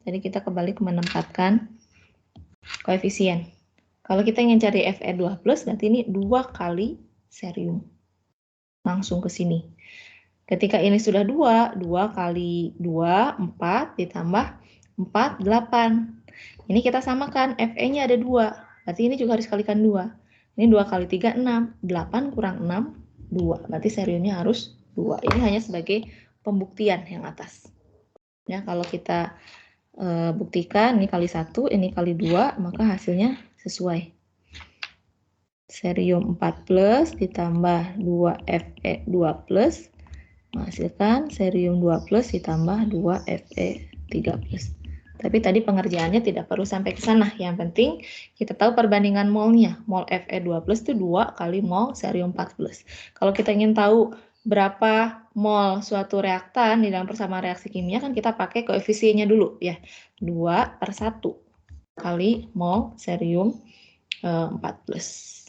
Jadi kita kebalik menempatkan koefisien. Kalau kita ingin cari Fe2+, berarti ini 2 kali serium. Langsung ke sini. Ketika ini sudah 2 kali 2, 4, ditambah 4, 8. Ini kita samakan, Fe-nya ada 2. Berarti ini juga harus kalikan 2. Ini 2 kali 3, 6. 8 kurang 6, 2. Berarti seriumnya harus 2. Ini hanya sebagai pembuktian yang atas. Ya, kalau kita buktikan ini kali 1, ini kali 2, maka hasilnya sesuai. Cerium 4+ ditambah 2Fe2+ menghasilkan cerium 2+ ditambah 2Fe3+. Tapi tadi pengerjaannya tidak perlu sampai ke sana. Yang penting kita tahu perbandingan molnya. Mol Fe2+ itu 2 kali mol cerium 4+. Kalau kita ingin tahu berapa mol suatu reaktan di dalam persamaan reaksi kimia, kan kita pakai koefisiennya dulu ya. 2/1 kali mol cerium 4+.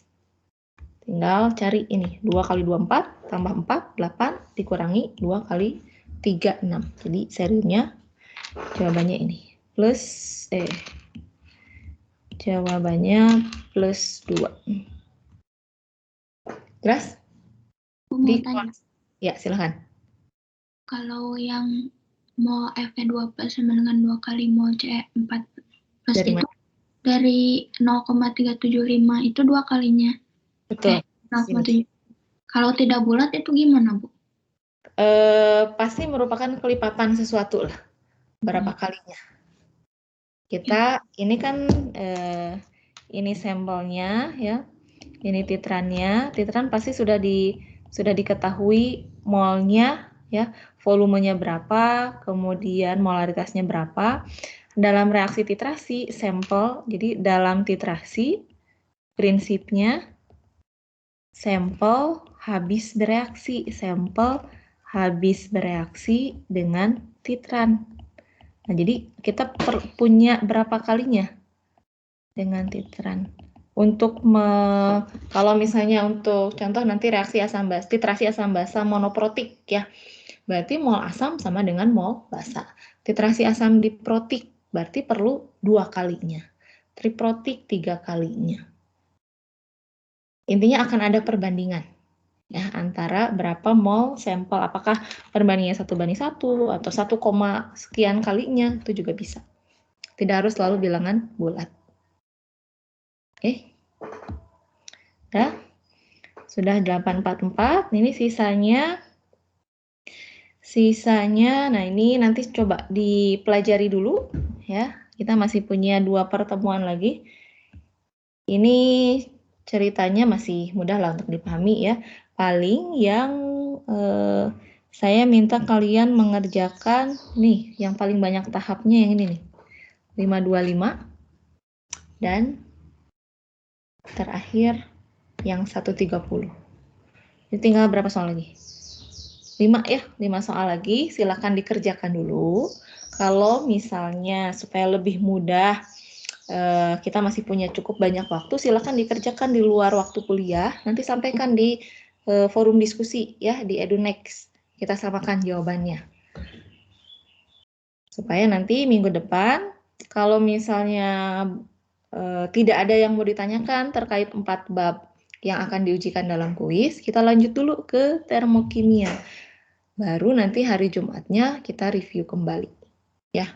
Tinggal cari ini. 2 kali 2, 4, tambah 4, 8, dikurangi 2 kali 3, 6. Jadi ceriumnya jawabannya ini. Jawabannya +2. Jelas? Mau tanya, Ya, silakan. kalau yang mol Fe2+ sama dengan 2 kali mol Ce4+ Dari itu mana? dari 0,375 itu 2 kalinya. Betul. 0,7. Kalau tidak bulat itu gimana, Bu? Pasti merupakan kelipatan sesuatu lah. Berapa kalinya. Kita ini kan ini sampelnya ya. Ini titrannya. Titran pasti sudah diketahui molnya ya, volumenya berapa, kemudian molaritasnya berapa. Dalam reaksi titrasi sampel, jadi dalam titrasi prinsipnya sampel habis bereaksi dengan titran. Nah, jadi kita punya berapa kalinya dengan titran. Kalau misalnya untuk contoh nanti reaksi asam basa, titrasi asam basa monoprotik ya. Berarti mol asam sama dengan mol basa. Titrasi asam diprotik berarti perlu 2 kalinya. Triprotik 3 kalinya. Intinya akan ada perbandingan ya antara berapa mol sampel, apakah perbandingannya 1/1 atau 1, sekian kalinya, itu juga bisa. Tidak harus selalu bilangan bulat. Oke. Ya. Sudah 844. Ini sisanya nah ini nanti coba dipelajari dulu ya. Kita masih punya 2 pertemuan lagi. Ini ceritanya masih mudah lah untuk dipahami ya. Paling yang saya minta kalian mengerjakan nih yang paling banyak tahapnya yang ini nih. 525 dan terakhir yang 130. Jadi tinggal berapa soal lagi? 5 ya, 5 soal lagi. Silakan dikerjakan dulu. Kalau misalnya supaya lebih mudah, kita masih punya cukup banyak waktu, silakan dikerjakan di luar waktu kuliah. Nanti sampaikan di forum diskusi ya di EduNext. Kita samakan jawabannya. Supaya nanti minggu depan, kalau misalnya tidak ada yang mau ditanyakan terkait 4 bab yang akan diujikan dalam kuis, kita lanjut dulu ke termokimia. Baru nanti hari Jumatnya kita review kembali. Ya.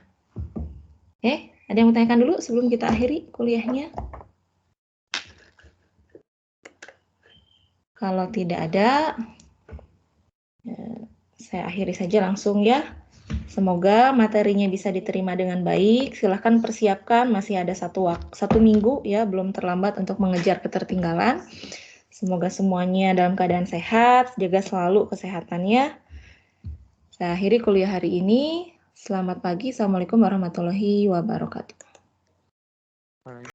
Ada yang mau tanyakan dulu sebelum kita akhiri kuliahnya? Kalau tidak ada, saya akhiri saja langsung ya. Semoga materinya bisa diterima dengan baik. Silahkan persiapkan, masih ada satu minggu ya, belum terlambat untuk mengejar ketertinggalan. Semoga semuanya dalam keadaan sehat, jaga selalu kesehatannya. Saya akhiri kuliah hari ini. Selamat pagi. Assalamualaikum warahmatullahi wabarakatuh.